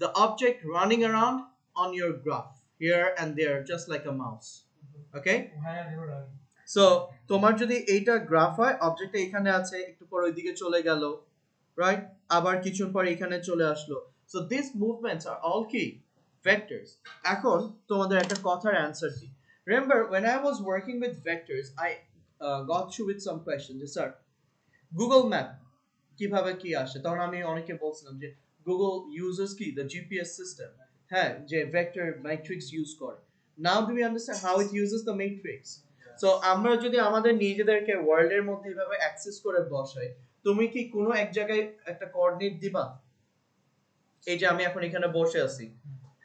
the object running around on your graph here and there just like a mouse okay so তোমার যদি এইটা graph হয় অবজেক্টটা এখানে আছে একটু পর ওইদিকে চলে গেল রাইট আবার কিছুক্ষণ পর এখানে চলে আসলো so these movements are all key vectors এখন তোমাদের একটা কথার অ্যানসার দিই remember when I was working with vectors I got through with some questions sir Google map কিভাবে কি আসে তখন আমি অনেকে বলছিলাম যে Google uses কি the GPS system হ্যাঁ যে vector matrix use করে now do we understand how it uses the matrix so আমরা যদি আমাদের নিজেদেরকে ওয়ার্ল্ড এর মধ্যে এভাবে অ্যাক্সেস করে বসাই তুমি কি কোনো এক জায়গায় একটা কোঅর্ডিনেট দিবা এই যে আমি এখন এখানে বসে আছি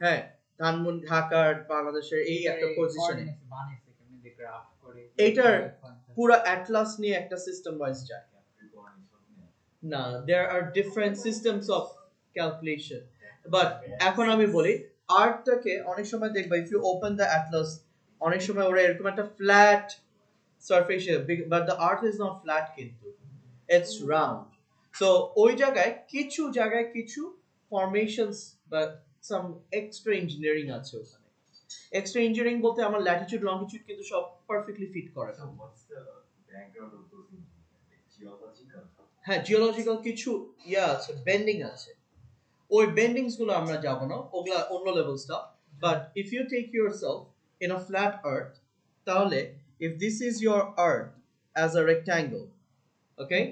হ্যাঁ ধানমন্ডি ঢাকার বাংলাদেশের এই একটা পজিশনে এটার পুরো অ্যাটলাস নিয়ে একটা সিস্টেম ওয়াইজ যায় না there are different systems of calculation but এখন আমি বলি আর্টটাকে অনেক সময় দেখবা if you open the atlas অনেক সময় ওরা এরকম একটা flat surface but the earth is not flat কিন্তু it's round so ওই জায়গায় কিছু formations but some extra engineering আছে ওখানে extra engineering বলতে আমার ল্যাটিটিউড লংগিটিউড কিন্তু সব পারফেক্টলি ফিট করে So what's the background of those geological? হ্যাঁ জিওলজিক্যাল কিছু আছে বেন্ডিং আছে ওই বেন্ডিংস গুলো আমরা যাব না ওগুলা অন্য level stuff but if you take yourself in a flat earth তাহলে if this is your earth as a rectangle okay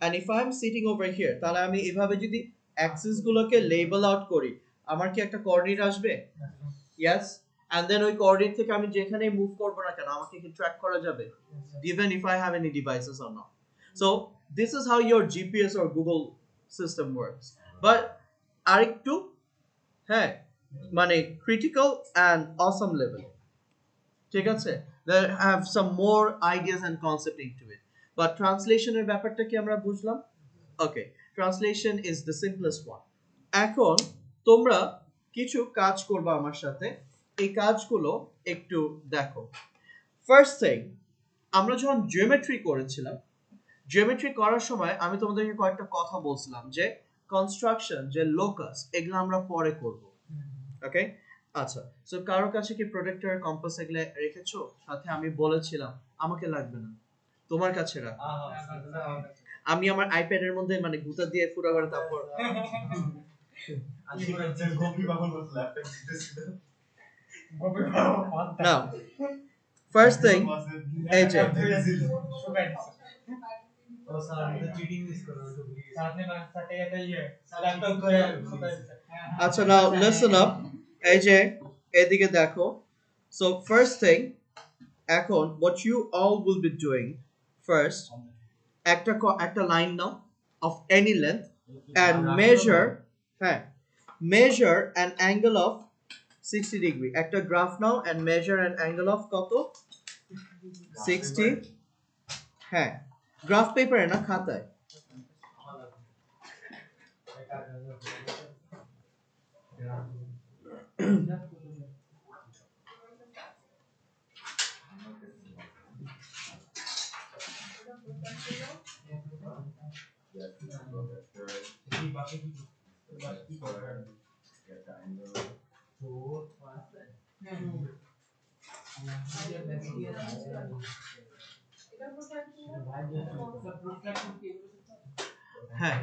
and if I am sitting over here তাহলে আমি এভাবে যদি অ্যাক্সিস গুলোকে লেবেল আউট করি আমার কি একটা কোঅর্ডিনেট আসবে yes and then ওই কোঅর্ডিনেট থেকে আমি যেখানে মুভ করব না কেন আমাকে কি ট্র্যাক করা যাবে even if I have any devices or not so this is how your GPS or Google system works but আরেকটু হ্যাঁ মানে ক্রিটিক্যাল অ্যান্ড অসম লেভেল, ঠিক আছে, there have some more ideas and concept into it, but translation এর ব্যাপারটা কি আমরা বুঝলাম? Okay, translation is the simplest one. এখন তোমরা কিছু কাজ করবে আমার সাথে, এই কাজগুলো একটু দেখো। ফার্স্ট থিং, আমরা যখন জিওমেট্রি করেছিলাম, জিওমেট্রি করার সময় আমি তোমাদেরকে কয়েকটা কথা বলছিলাম যে কনস্ট্রাকশন, যে লোকাস, এগুলো আমরা পরে করব। ওকে, আচ্ছা, সো কারো কাছে কি প্রোটেক্টর কম্পাস এগুলো রেখেছো? সাথে আমি বলেছিলাম আমাকে লাগবে না, তোমার কাছে রাখ। আমি আমার আইপ্যাডের মধ্যে মানে গুতা দিয়ে পুরো করে তারপর গোপী বাবুর মতো ল্যাপটপ দিতেছিল। নাও ফার্স্ট থিং, এই যে ও স্যার আমি তো চিটিং মিস করব তো ভুলে গেছি। साथ में सटे ये ল্যাপটপ করে আচ্ছা, নাও লিসেন আপ, এই যে এদিকে দেখো। সো ফার্স্ট থিং, এখন what you all will be doing first, একটা line now of any length and measure, হ্যাঁ, measure an angle of 60 degree, একটা graph now and measure an angle of কত? 60, হ্যাঁ, গ্রাফ পেপারে না, খাতায়। হ্যাঁ,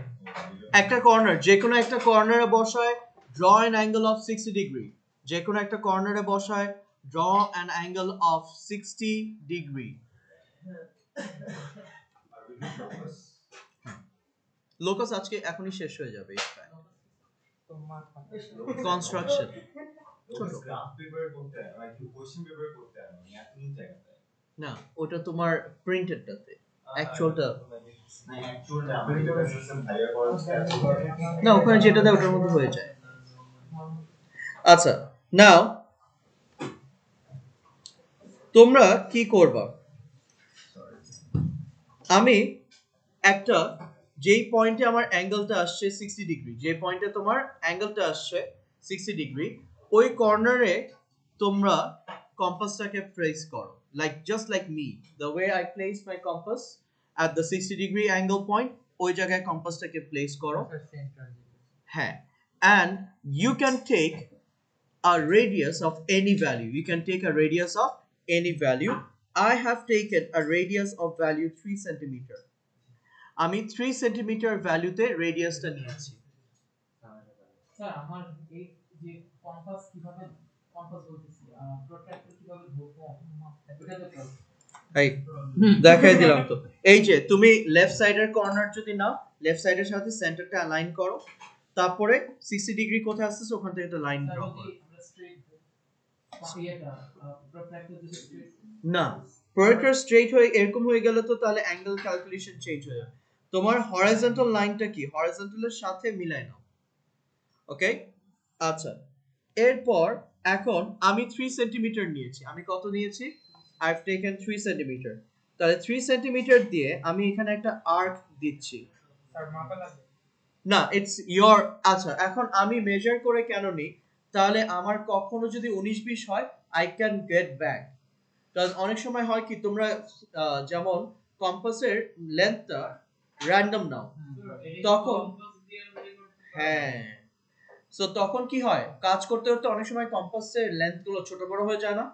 একটা কর্নার, যে কোনো একটা কর্নারে বসায় draw an angle of 60 degree, যে কোনো একটা কর্নারে বসায় draw an angle of 60 degree. Locus আজকে এখনই শেষ হয়ে যাবে। কনস্ট্রাকশন গ্রাফ পেপার করতে হয় নাকি কোশ্চেন পেপার করতে হয় মানে এতদিন জায়গাতে না, ওটা তোমার প্রিন্টেডটাতে, অ্যাকচুয়ালটা অ্যাকচুয়ালি আমাদের কাছে হাইয়ার করা না, ওখানে যেটা দেয় ওটার মধ্যে হয়ে যায়। আচ্ছা, নাও তোমরা কি করবা, আমি একটা যেই পয়েন্টে আমার অ্যাঙ্গেলটা আসছে 60 ডিগ্রি, যে পয়েন্টে তোমার অ্যাঙ্গেলটা আসছে 60 ডিগ্রি, ওই কর্নারে তোমরা কম্পাসটাকে প্লেস করো, like just like me, the way I place my compass at the 60 degree angle point, ওই জায়গায় কম্পাসটাকে প্লেস করো। হ্যাঁ, and you can take a radius of any value. You can take a radius of any value. I have taken a radius of value 3 centimeter. আমি 3 centimetre ভ্যালুতে রেডিয়াসটা নিয়েছি। Sir আমার এই যে কম্পাস কিভাবে কম্পাস বলতেছি প্রোট্রাক্টর কিভাবে ধরবো এটা তো এই দেখাই দিলাম তো, এই যে তুমি লেফট সাইডের কর্নার যদি নাও, লেফট সাইডের সাথে সেন্টারটা অ্যালাইন করো, তারপরে 60 ডিগ্রি কোথায় আসছে ওখান থেকে একটা লাইন ড্র করো। না, প্রজেক্টর স্ট্রেট হয়ে এরকম হয়ে গেলে তো তাহলে অ্যাঙ্গেল ক্যালকুলেশন চেঞ্জ হয়ে যাবে। তোমার হরাইজন্টাল লাইনটা কি, হরাইজন্টালের সাথে মিলাই নাও। ওকে, আচ্ছা, এরপর এখন আমি 3 সেন্টিমিটার নিয়েছি। আমি কত নিয়েছি? I have taken 3 centimetre. তাহলে 3 সেন্টিমিটার দিয়ে আমি এখানে একটা আর্ক দিচ্ছি। স্যার মাপা লাগে না, ইটস ইয়োর, আচ্ছা, এখন আমি মেজার করে কেন নিই, তাহলে আমার কখনো যদি 19-20 হয় আই ক্যান গেট ব্যাক। কারণ অনেক সময় হয় কি, তোমরা যেমন কম্পাসের লেন্থটা র্যান্ডম নাও, তখন হ্যাঁ, সো তখন কি হয়, কাজ করতে করতে অনেক সময় কম্পাসের লেন্থ গুলো ছোট বড় হয়ে যায় না,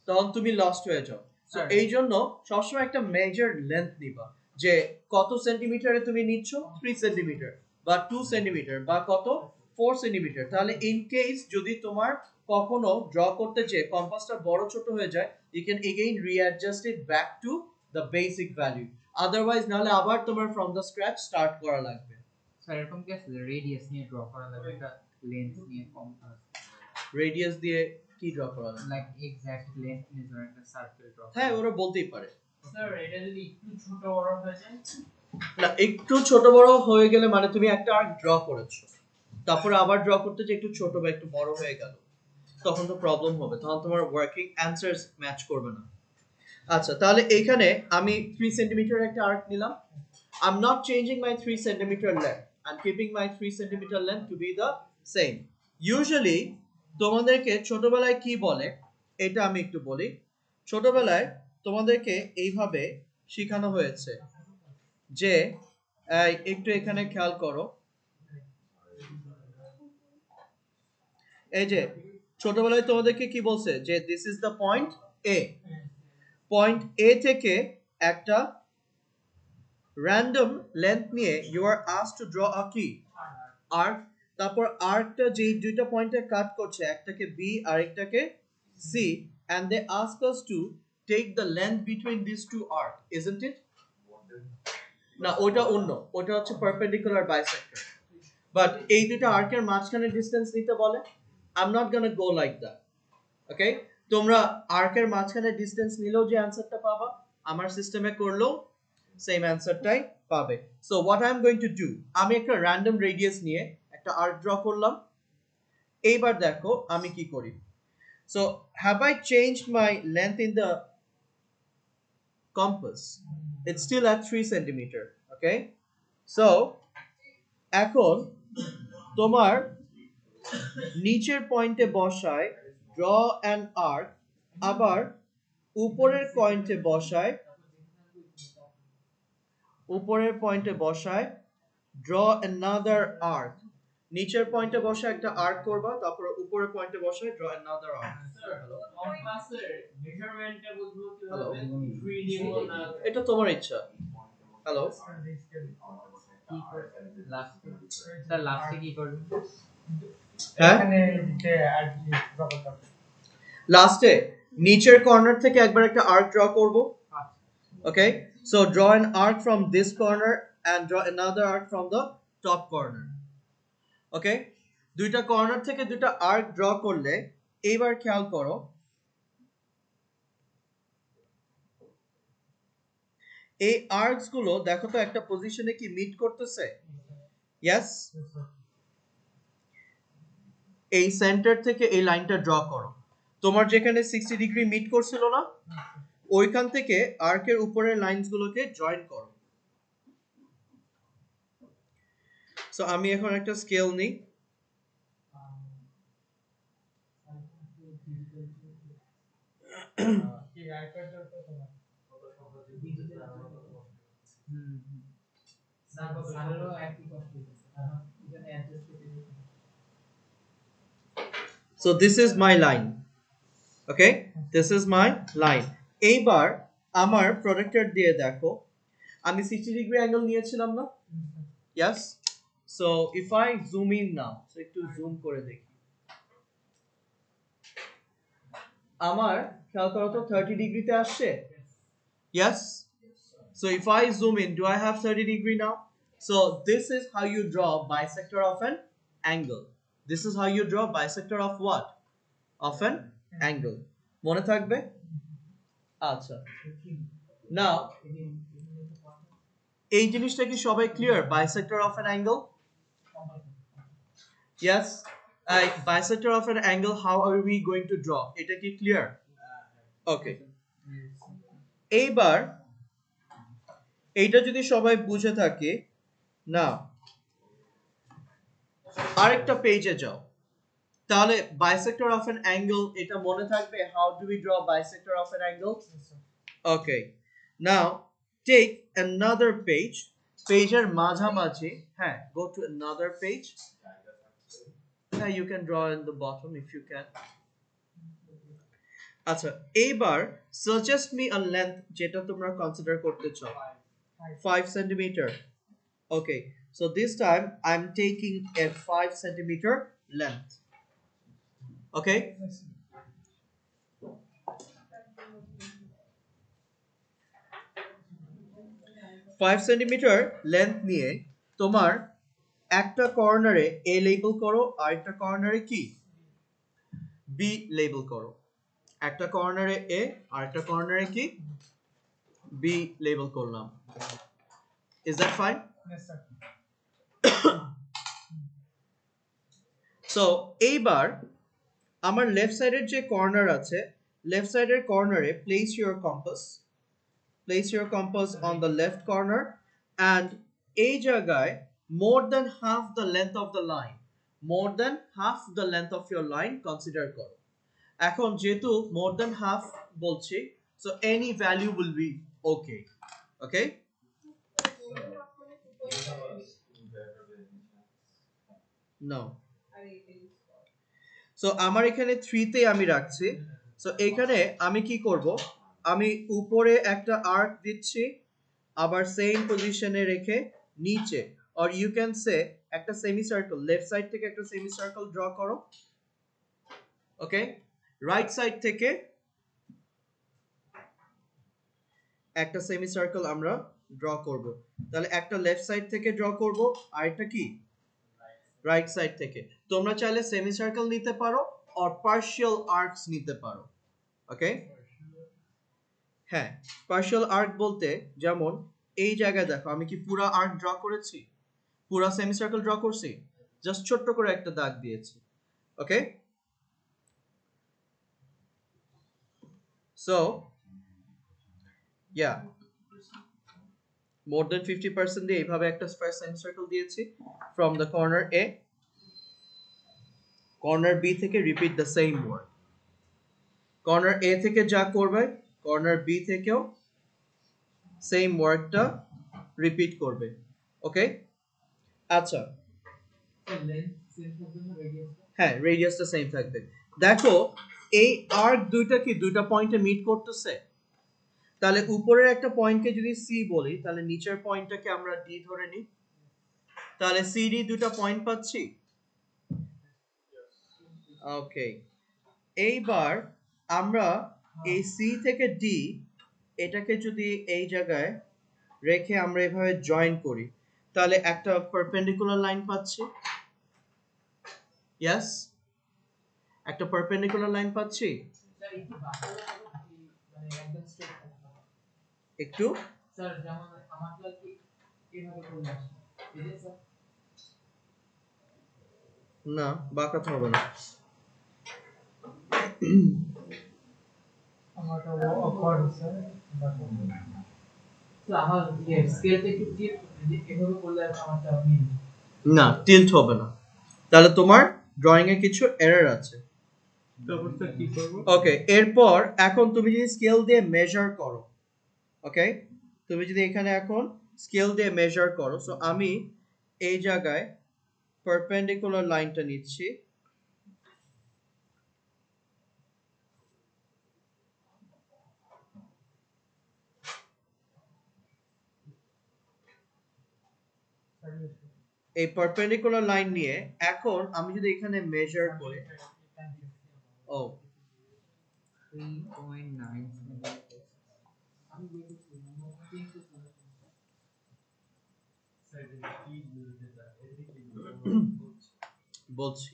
তখন তুমি লস্ট হয়ে যাও। সো এই জন্য সবসময় একটা মেজার লেন্থ নিবা, যে কত সেন্টিমিটারে তুমি নিচ্ছ, 3 সেন্টিমিটার বা 2 সেন্টিমিটার বা কত 4 সেন্টিমিটার। তাহলে ইন কেস যদি তোমার কখনো ড্র করতে যে কম্পাসটা বড় ছোট হয়ে যায়, you can again readjust it back to the basic value, otherwise নাহলে আবার তোমার ফ্রম দ্য স্ক্র্যাচ স্টার্ট করা লাগবে। স্যার এরকম কি আছে রেডিয়াস নিয়ে ড্র করা যাবে, একটা লেন্থ নিয়ে কম্পাস, রেডিয়াস দিয়ে কি ড্র করা লাগবে? লাইক এক্সাক্ট লেন্থ নিয়ে ধরো একটা সার্কেল ড্র? হ্যাঁ, ওরা বলতেই পারে। স্যার এটা যদি একটু ছোট বড় হয়ে যায় না একটু ছোট বড় হয়ে গেলে মানে তুমি একটা আর্ক ড্র করেছো, তারপরে আবার ড্র করতে যে একটু ছোট বা একটু বড় হয়ে গেল, তখন তো প্রবলেম হবে, তখন তোমার ওয়ার্কিং অ্যানসার্স ম্যাচ করবে না। আচ্ছা তাহলে এখানে আমি 3 সেন্টিমিটার একটা আর্ক নিলাম। I'm not changing my 3 centimeter length. I'm keeping my 3 centimeter length to be the same. Usually তোমাদেরকে ছোটবেলায় কি বলে এটা আমি একটু বলি। ছোটবেলায় তোমাদেরকে এইভাবে শেখানো হয়েছে যে একটু এখানে খেয়াল করো, এই যে ছোটবেলায় তোমাদেরকে কি বলছে যে this is the point A, point A থেকে একটা র্যান্ডম লেন্থ নিয়ে you are asked to draw a কি আর্ক, তারপর আর্কটা যেই দুইটা পয়েন্টে কাট করছে, একটাকে বি আর একটাকে C, and they ask us to take the length between this two arc, isn't it? না ওটা অন্য, ওটা হচ্ছে পারপেন্ডিকুলার বাইসেক্টর, বাট এই দুইটা আর্কের মাঝখানে ডিসটেন্স নিতে বলে। I am not gonna go like that, okay? তোমরা আর্কের মাঝখানে ডিসটেন্স নিলেও যে অ্যানসারটা পাবা, আমার সিস্টেমে করলেও সেম অ্যানসারটাই পাবে। So what I am going to do, আমি একটা র্যান্ডম রেডিয়াস নিয়ে একটা আর্ক ড্র করলাম। এইবার দেখো আমি কি করি। So have I changed my length in the compass? It's still at 3 centimeter, okay? So এখন তোমার নিচের পয়েন্টে বসায় ড্র অ্যান আর্ক, আবার উপরের পয়েন্টে বসায় ড্র অ্যানাদার আর্ক। নিচের পয়েন্টে বসায় একটা আর্ক করবা, তারপর উপরের পয়েন্টে বসায় ড্র অ্যানাদার আর্ক। কম্পাসের মেজারমেন্টটা বুঝবো হ্যালো, কিভাবে? 3D না এটা তোমার ইচ্ছা। হ্যালো, লাস্টে কি করবেন? হ্যাঁ এখানে যে আর কি ব্যাপারটা লাস্টে নিচের কর্নার থেকে একবার একটা আর্ক ড্র করব। Okay, so draw an arc from this corner and draw another arc from the top corner. Okay, দুইটা কর্নার থেকে দুইটা আর্ক ড্র করলে এইবার খেয়াল করো, এই আর্কস গুলো দেখো তো একটা পজিশনে কি মিট করতেছে? ইয়েস। এই সেন্টার থেকে এই লাইনটা ড্র করো, তোমার যেখানে 60 ডিগ্রি মিট করছিল না, ওইখান থেকে আর্কের উপরের লাইনস গুলোকে জয়েন করো। সো আমি এখন একটা স্কেল নিই। কি আইপ্যাডের তো তোমার স্যারেরও একই কষ্ট হচ্ছে, কারণ এখানে অ্যাডজাস্ট করতে হবে। So this is my line. Okay, this is my line. এইবার আমার প্রোডাক্টর দিয়ে দেখো, আমি 60 ডিগ্রি অ্যাঙ্গেল নিয়েছিলাম না? Yes. So if I zoom in now, so একটু জুম করে দেখি, আমার খেয়াল করো তো 30 ডিগ্রিতে আসছে। Yes. So if I zoom in, do I have 30 degree now? So this is how you draw bisector of an angle. This is how you draw bisector of what? Of an angle. মনে থাকবে? আচ্ছা। Now এই জিনিসটা কি সবাই clear? Bisector of an angle? Yes. Bisector of an angle, how are we going to draw? এটা কি clear? Okay. এইবার এইটা যদি সবাই বুঝে থাকে, না আরেকটা পেজে যাও, তাহলে bisector of an angle এটা মনে থাকবে। How do we draw bisector of an angle? Okay, now take another page, পেজের মাঝামাঝি, হ্যাঁ, go to another page. Yeah, you can draw in the bottom if you can. আচ্ছা, এইবার suggest me a length যেটা তোমরা consider করতে চাও। 5 centimeter. Okay, so this time I'm taking a 5 centimeter length. Okay, five centimetre length নিয়ে তোমার একটা কর্নারে এ লেবেল করো, আর একটা কর্নারে কি বি লেবেল করো। একটা কর্নারে এ আর একটা কর্নারে কি বি লেবেল করলাম। Is that fine? Yes, sir. So এইবার আমার লেফট সাইডের যে কর্নার আছে, লেফট সাইডের কর্নারে place your compass on the left corner, and এই জায়গায় more than half the length of the line, more than half the length of your line consider করো। এখন যেহেতু more than half বলছি, so any value will be okay. Okay? No. So আমার এখানে 3 তে আমি রাখছি। সো এখানে আমি কি করব, আমি উপরে একটা আর্ক দিচ্ছি, আবার সেম পজিশনে রেখে নিচে, অর ইউ ক্যান সে একটা সেমি সার্কেল, লেফট সাইড থেকে একটা সেমি সার্কেল ড্র করো। ওকে, রাইট সাইড থেকে একটা সেমি সার্কেল আমরা ড্র করব। তাহলে একটা লেফট সাইড থেকে ড্র করব, আর একটা কি রাইট সাইড থেকে। তোমরা চাইলে সেমি সার্কেল নিতে পারো অর পার্শিয়াল আর্কস নিতে পারো। ওকে, হ্যাঁ, পার্শিয়াল আর্ক বলতে যেমন এই জায়গায় দেখো আমি কি পুরো আর্ক ড্র করেছি, পুরো সেমি সার্কেল ড্র করছি, জাস্ট ছোট্ট করে একটা দাগ দিয়েছি। ওকে, সো ইয়া মোর দেন 50% দিয়ে এইভাবে একটা স্কয়ার সেমি সার্কেল দিয়েছি from the corner A. Corner B থেকে repeat the same work. Corner A থেকে যা করবে, কর্নার বি থেকেও সেম ওয়ার্কটা রিপিট করবে। ওকে, আচ্ছা, লেন্থ সেম থাকবে না, রেডিয়াস? হ্যাঁ, রেডিয়াসটা সেম থাকবে। দেখো এই আর্ক দুইটা কি দুইটা পয়েন্টে মিট করতেছে, তাহলে উপরের একটা পয়েন্টকে যদি সি বলি, তাহলে নিচের পয়েন্টটাকে আমরা ডি ধরে নিই, তাহলে সিডি দুটো পয়েন্ট পাচ্ছি। ওকে, এইবার আমরা এই সি থেকে ডি এটাকে যদি এই জায়গায় রেখে আমরা এভাবে জয়েন করি, তাহলে একটা পারপেন্ডিকুলার লাইন পাচ্ছি। ইয়েস, একটা পারপেন্ডিকুলার লাইন পাচ্ছি। স্যার একটু বাঁকা নাকি মানে একদম স্ট্রেট থাকবে? একটু স্যার যেমন আমারটা কি এভাবে করলে আসে, এই যে স্যার না, বাঁকা তো হবে না। আমারটা অকওয়ার্ড স্যার। স্যার আমার স্কেলটা একটু টিপ এভাবে করলে আমারটা মিল। না, টিল্ট হবে না, তাহলে তোমার ড্রয়িং এ কিছু এরর আছে। তারপর স্যার কি করব? ওকে, এরপর এখন তুমি যদি স্কেল দিয়ে মেজার করো, ওকে, তুমি যদি এখানে এখন স্কেল দিয়ে মেজার করো, সো আমি এই জায়গায় পারপেন্ডিকুলার লাইনটা নিচ্ছি, এই পারপেন্ডিকুলার লাইন নিয়ে এখন আমি যদি এখানে মেজার করি, ও 3.9 বলছি।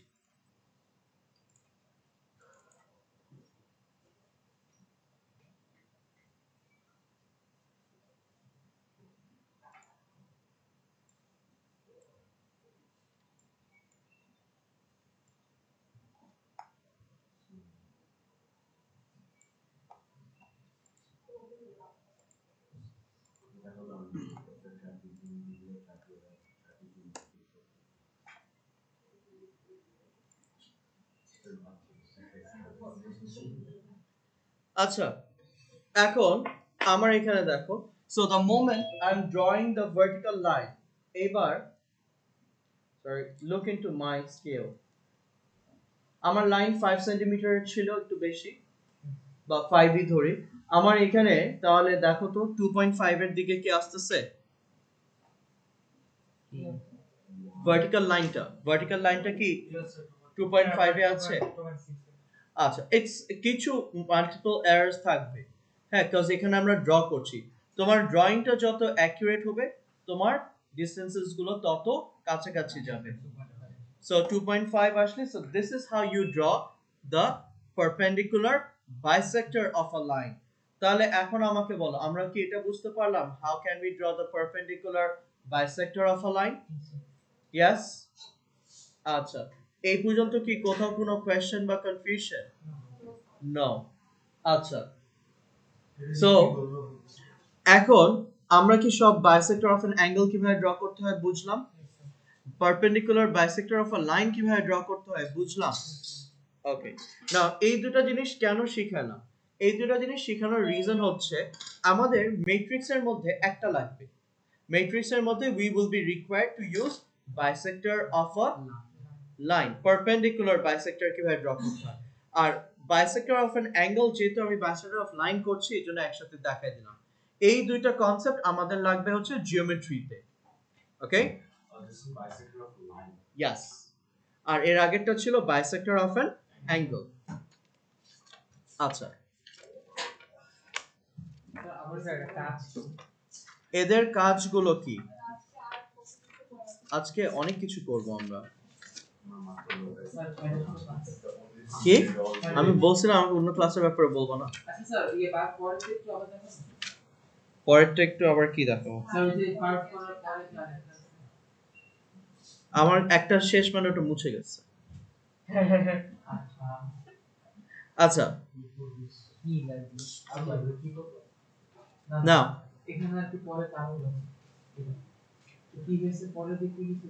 আচ্ছা, এখন আমার এখানে দেখো, so the moment I am drawing the vertical line, এবার sorry look into my scale, আমার লাইন 5 সেন্টিমিটার ছিল, একটু বেশি বা 5ই ধরি। আমার এখানে তাহলে দেখো তো 2.5 এর দিকে কি আসতেছে ভার্টিক্যাল লাইনটা কি 2.5 এ আছে? আচ্ছা, কিছু মাল্টিপল এরার্স থাকবে, হ্যাঁ, কারণ এখানে আমরা ড্র করছি। তোমার ড্রয়িংটা যত অ্যাকুরেট হবে, তোমার ডিসটেন্সেস গুলো তত কাছাকাছি যাবে। So 2.5 আসলে, so this is how you draw the perpendicular bisector of a line. তাহলে এখন আমাকে বলো, আমরা কি এটা বুঝতে পারলাম how can we draw the perpendicular bisector of a line? Yes. আচ্ছা, এই পর্যন্ত কি কোথাও কোনো কোশ্চেন বা কনফিউশন? নো। আচ্ছা, সো এখন আমরা কি সব বাইসেক্টর অফ অ্যান অ্যাঙ্গেল কিভাবে ড্র করতে হয় বুঝলাম? Perpendicular bisector of a line কিভাবে ড্র করতে হয় বুঝলাম? ওকে, নাও এই দুটো জিনিস কেন শিখালাম? এই দুটো জিনিস শেখানোর রিজন হচ্ছে আমাদের ম্যাট্রিক্সের মধ্যে একটা লাগবে। ম্যাট্রিক্সের মধ্যে we will be required to use bisector of a line, perpendicular bisector কিভাবে ড্র করতে হয়। আর bisector of an angle যেহেতু আমি bisector of line করছি এজন্য একসাথে দেখাই দিলাম। এই দুইটা কনসেপ্ট আমাদের লাগবে হচ্ছে জিওমেট্রিতে। Okay, This is bisector of line. Yes. আর এর আগেরটা ছিল bisector of an angle। আচ্ছা, স্যার আমার একটা কাজ এদের কাজগুলো কি? আজকে অনেক কিছু করব আমরা। স্যার কি? আমি বলছিলাম আমি অন্য ক্লাসের ব্যাপারে বলবো না। আচ্ছা স্যার ইয়ে বাদ পরে একটু আবার দেখেন পরেরটা একটু আবার কি দেখাবো? স্যার ওই যে কার্ভ করার পরে প্ল্যানেট আমার একটা শেষ মানে ওটা মুছে গেছে। আচ্ছা আচ্ছা, কি লাগবে আমরা কি করব না এখানে আর কি পরে কারণ কি হয়েছে পরে দেখতে কিছু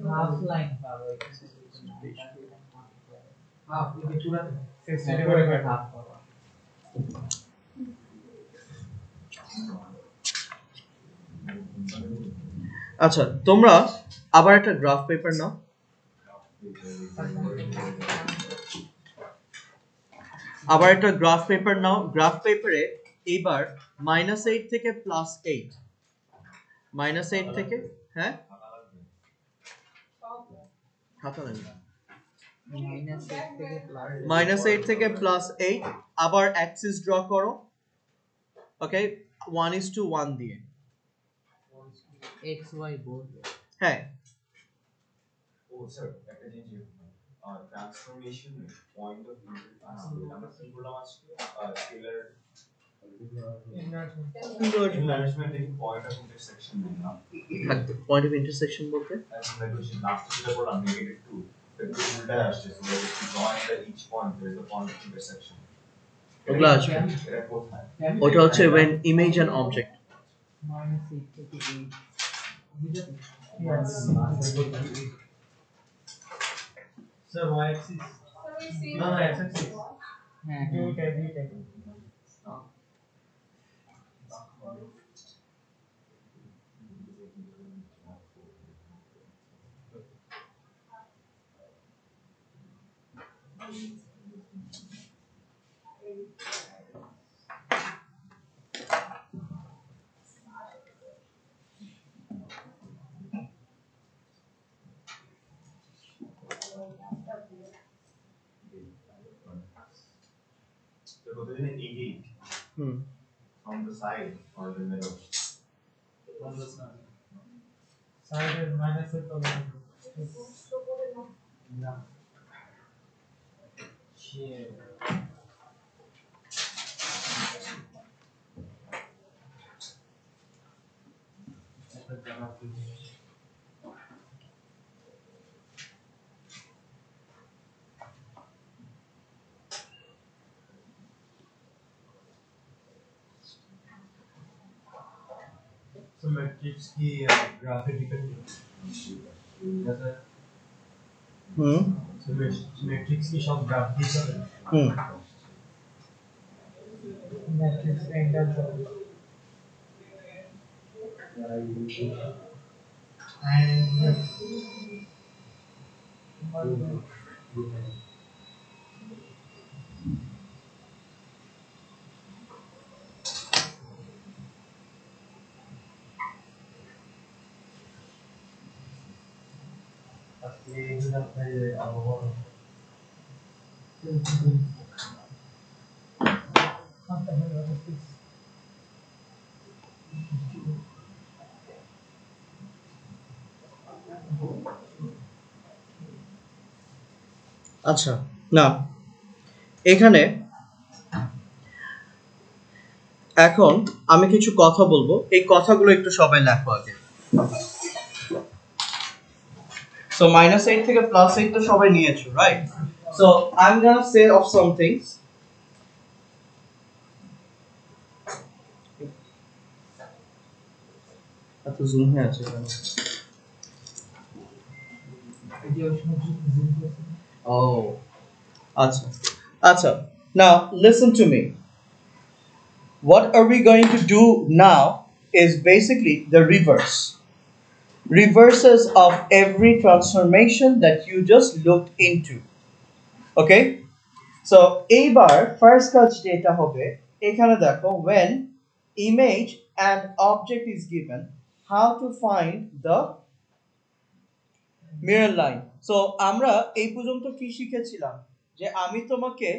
হাফ লাইন পাবো হাফ এই পুরো 60 করে হাফ পাবো আচ্ছা, তোমরা আবার একটা গ্রাফ পেপার নাও। আবার একটা গ্রাফ পেপার নাও। গ্রাফ পেপারে এইবার -8 থেকে +8, -8 থেকে, হ্যাঁ খাতা নেই, -8 থেকে +8 আবার অ্যাক্সিস ড্র করো। ওকে, 1:1 দিয়ে। এক্স ওয়াই বোর্ড হ্যাঁ, Oh, sir, একটা জিনিস transformation point of intersection. আমরা কি বললাম আজকে? Scalar enlargement in point of intersection না? পয়েন্ট অফ ইন্টারসেকশন বলতে আমরা যে লাস্ট যেটা বললাম -2 একটু উল্টা আসছে, so we have to join the each point there is a point of intersection. ওগুলো আসবে। এটা কোথায়? ওটা হচ্ছে when image and object। -8 থেকে 8 বুঝাতে Sir, y axis. So we see No, no, x axis. হ্যাঁ দুইটাই। So go to the negate hmm, from the side or the middle. Side is -8 হবে No. So matrix की graph depend जैसे হুম, so matrix की सब graph की सब হুম। Matrix angle হবে ये जो है अब আচ্ছা, না এখানে এখন আমি কিছু কথা বলবো, এই কথাগুলো একটু সবাই লেখো আগে। So -8 থেকে +8 তো সবাই নিয়েছো, right? So I'm gonna say of some things. এত জুম হয়ে আছে কেন? Oh, আচ্ছা আচ্ছা, now listen to me. What are we going to do now is basically the reverses of every transformation that you just looked into. Okay, so এইবার first কাজ যেটা হবে, এখানে দেখো when image and object is given, how to find the mirror line. So আমরা এই পর্যন্ত কি শিখেছিলাম, যে আমি তোমাকে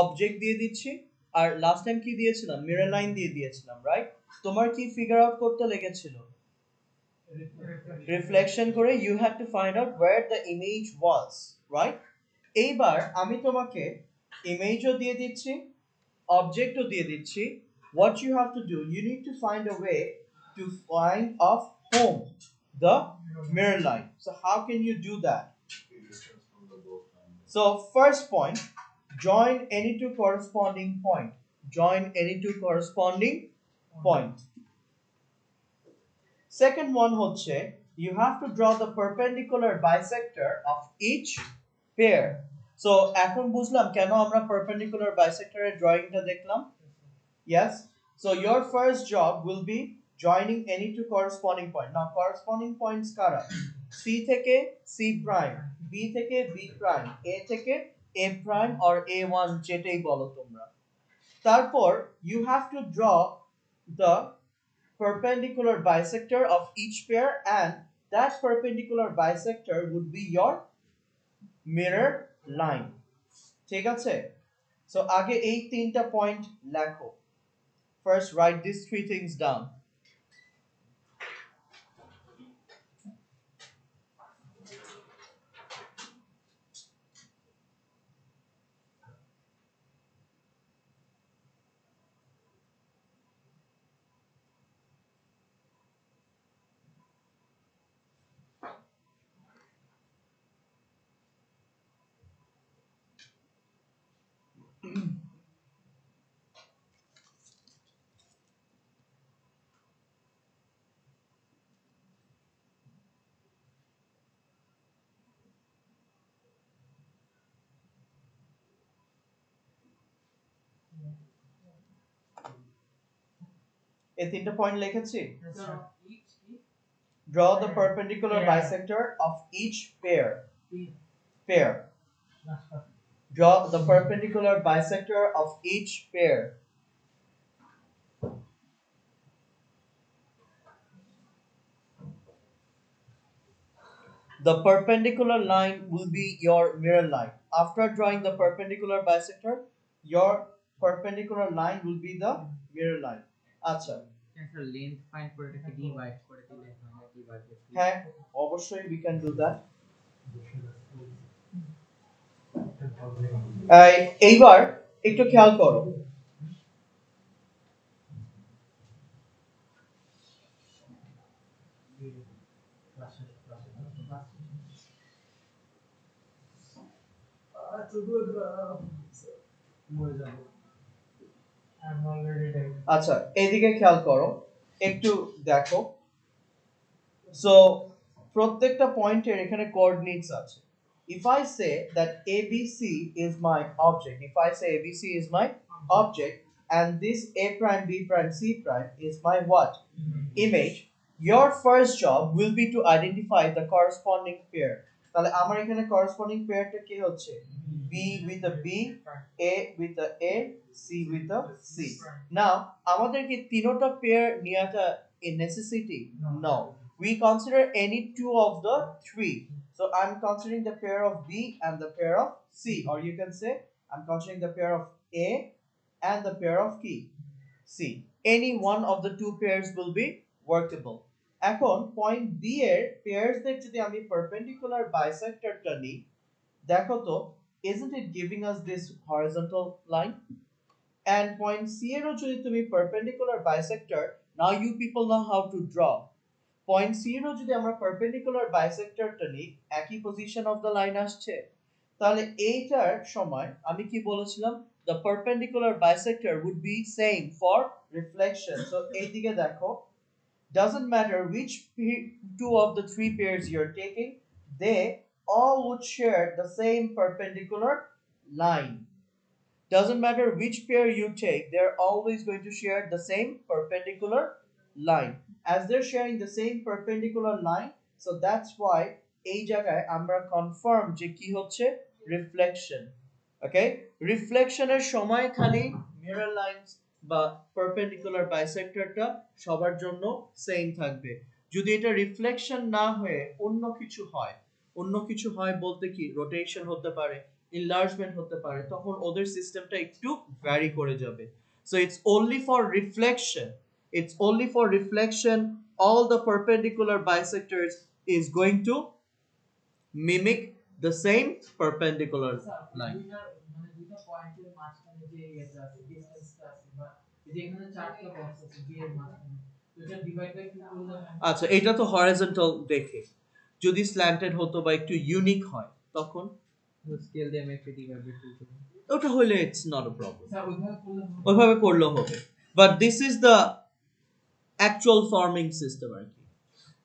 অবজেক্ট দিয়ে দিচ্ছি আর লাস্ট টাইম কি দিয়েছিলাম, মিরর লাইন দিয়ে দিয়েছিলাম, রাইট? তোমার কি ফিগার আউট করতে লেগেছিল? রিফ্লেকশন করে you have to find out where the image was, right? এইবার আমি তোমাকে ইমেজও দিয়ে দিচ্ছি, অবজেক্টও দিয়ে দিচ্ছি। What you have to do, you need to find a way to find of home the mirror line. So how can you do that? So first point, join any two corresponding point. Join any two corresponding point. Second one হচ্ছে, you have to draw the perpendicular bisector of each pair. So এখন বুঝলাম কেন আমরা perpendicular bisector এর drawingটা দেখলাম? Yes. So your first job will be joining any two corresponding point. Now corresponding points কারা? C থেকে C prime, B থেকে B prime, A থেকে A prime or A1 যেটাই বলো তোমরা। তারপর you have to draw the perpendicular bisector of each pair, and that perpendicular bisector would be your mirror line. ঠিক আছে? So আগে এই তিনটা পয়েন্ট লেখো। First, write these three things down. এই তিনটা পয়েন্ট লিখেছি। Draw the perpendicular bisector of each pair. Pair. Draw the perpendicular bisector of each pair. The perpendicular line will be your mirror line. After drawing the perpendicular bisector, your perpendicular line will be the mirror line. আচ্ছা, length find করে এটাকে divide করে দিলে হয় না divide হ্যাঁ অবশ্যই we can do that. এইবার একটু খেয়াল করো, আচ্ছা এইদিকে খেয়াল করো, একটু দেখো। সো প্রত্যেকটা পয়েন্টের এখানে কোঅর্ডিনেটস আছে। If I say that ABC is my object, if I say ABC is my object, and this A prime, B prime, C prime is my what? Image. Your first job will be to identify the corresponding pair. তাহলে আমার এখানে corresponding pairটা কি হচ্ছে? B with a B, A with a A, C with a C. Now আমাদের কি তিনটা pair নেওয়াটা a necessity? No. We consider any two of the three. So I'm considering the pair of B and the pair of C, or you can say I'm considering the pair of A and the pair of key C. Any one of the two pairs will be workable. এখন point B এর পেয়ারসদের যদি আমি perpendicular বাইসেক্টরটা নিই, দেখো তো isn't it giving us this horizontal line? and point C এরও যদি তুমি perpendicular bisector, now you people know how to draw. Point C এরও যদি আমরা perpendicular bisectorটা নিই, একই position of the line আসছে, তাহলে এইটার সময় আমি কি বলেছিলাম, the perpendicular bisector would be same for reflection. So এইদিকে দেখো, doesn't matter which two of the three pairs you're taking, they all would share the same perpendicular line. Doesn't matter which pair you take, they're always going to share the same perpendicular line. As they're sharing the same perpendicular line, so that's why এই জায়গায় আমরা confirm যে কি হচ্ছে reflection. ওকে, রিফ্লেকশনের সময় খালি mirror lines বা perpendicular বাইসেক্টরটা সবার জন্য সেম থাকবে। যদি এটা রিফ্লেকশন না হয়ে অন্য কিছু হয় বলতে কি রোটেশন হতে পারে, enlargement হতে পারে, তখন ওদের সিস্টেমটা একটু ভ্যারি করে যাবে। So it's only for reflection all the perpendicular bisectors is going to mimic the same perpendicular line. দুইটা পয়েন্টের মাঝখানে যে এটা আছে ডিসটেন্সটা আছে বা যেখানে চারটা বক্স আছে বি এর মাঝখানে এটা ডিভাইড বাই 2 করলে আচ্ছা, এটা তো হরাইজন্টাল দেখে, যদি স্ল্যান্টেড হতো বা একটু ইউনিক হয় তখন স্কেল দিয়ে আমি একটা ডিভাইড বাই 2 করব, ওটা হলে it's not a problem, sir ওইভাবে করলেও হবে। But this is the actual forming system আর কি।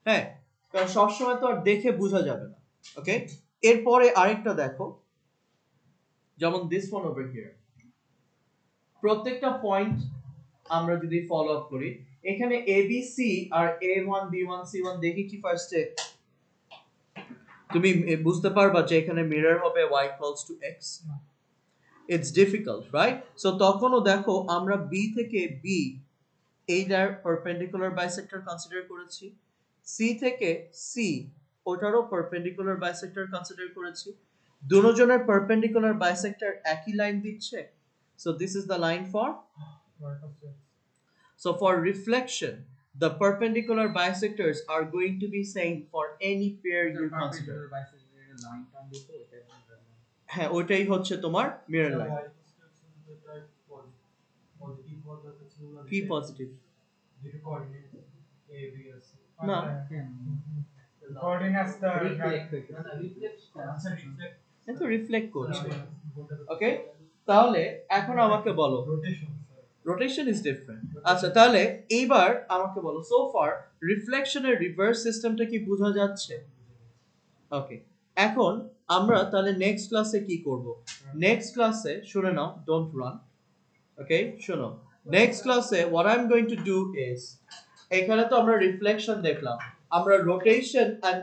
হ্যাঁ, কারণ সবসময় তো আর দেখে বোঝা যাবে না। ওকে, এরপরে আরেকটা দেখো, যেমন দিস ওয়ান ওভার হিয়ার, প্রত্যেকটা পয়েন্ট আমরা যদি ফলো আপ করি, এখানে এ বি সি আর A one B one C one দেখি কি ফার্স্টে তুমি বুঝতে পারবা যে এখানে মিরর হবে y equals to x? It's difficult, right? So তখনও দেখো আমরা b থেকে b এইটার perpendicular bisector কনসিডার করেছি, c থেকে c ওটারও perpendicular bisector কনসিডার করেছি, দুজনের perpendicular bisector একই লাইন দিচ্ছে। So this is the line for reflection, the perpendicular bisectors are going to be same for any pair you consider. লাইনটা দিতে এটা হ্যাঁ, ওইটাই হচ্ছে তোমার মিরর লাইন। কি পজিটিভ? না, কোঅর্ডিনেটসটা এটা রিফ্লেক্ট করছে। ওকে, তাহলে এখন আমাকে বলো, রোটেশন ইজ ডিফারেন্ট। আচ্ছা, তাহলে এইবার আমাকে বলো, সো ফার রিফ্লেকশনের রিভার্স সিস্টেমটা কি বোঝা যাচ্ছে? ওকে, এখন আমরা তাহলে নেক্সট ক্লাসে কি করব? নেক্সট ক্লাসে শুনে নাও, ডোন্ট রান। ওকে, শোনো, নেক্সট ক্লাসে what I'm going to do is, এখানে তো আমরা রিফ্লেকশন দেখলাম, আমরা রোটেশন এন্ড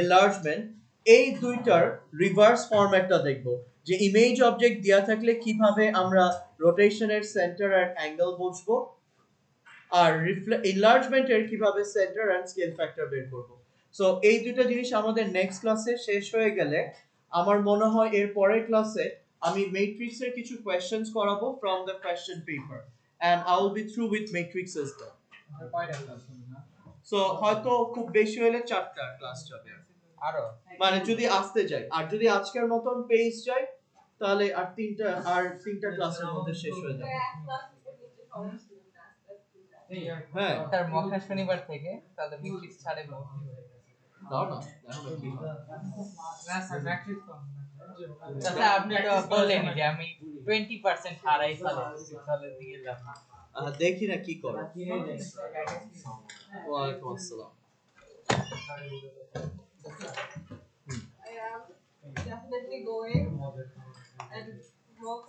এনলার্জমেন্ট এই দুইটার রিভার্স ফরম্যাটটা দেখব, যে ইমেজ অবজেক্ট দেয়া থাকলে কিভাবে আমরা রোটেশনের সেন্টার এন্ড অ্যাঙ্গেল বুঝবো, আর এনলার্জমেন্টের কিভাবে সেন্টার এন্ড স্কেল ফ্যাক্টর বের করব। সো এই দুটো জিনিস আমাদের নেক্সট ক্লাসে শেষ হয়ে গেলে আমার মনে হয় এর পরের ক্লাসে আমি ম্যাট্রিক্সের কিছু কোশ্চেনস করাবো from the question paper, and I will be through with matrix as well. So হয়তো খুব বেশি হলে 4টা ক্লাস যাবে, আরো মানে যদি আসতে যাই, আর যদি আজকের মতন পেজ যায় তাহলে আর তিনটা ক্লাসের মধ্যে শেষ হয়ে যাবে। হ্যাঁ, তার মহা শনিবার থেকে তাহলে ম্যাট্রিক্স ছাড়ে দাও না, দেখো না কি হয়। না স্যার ম্যাট্রিক্স তাহলে আপনি তো বললেন যে আমি 20% হারাই তাহলে দিয়ে যাব, দেখি না কি করো। ওয়ালাইকুম আসসালাম। I am definitely going and work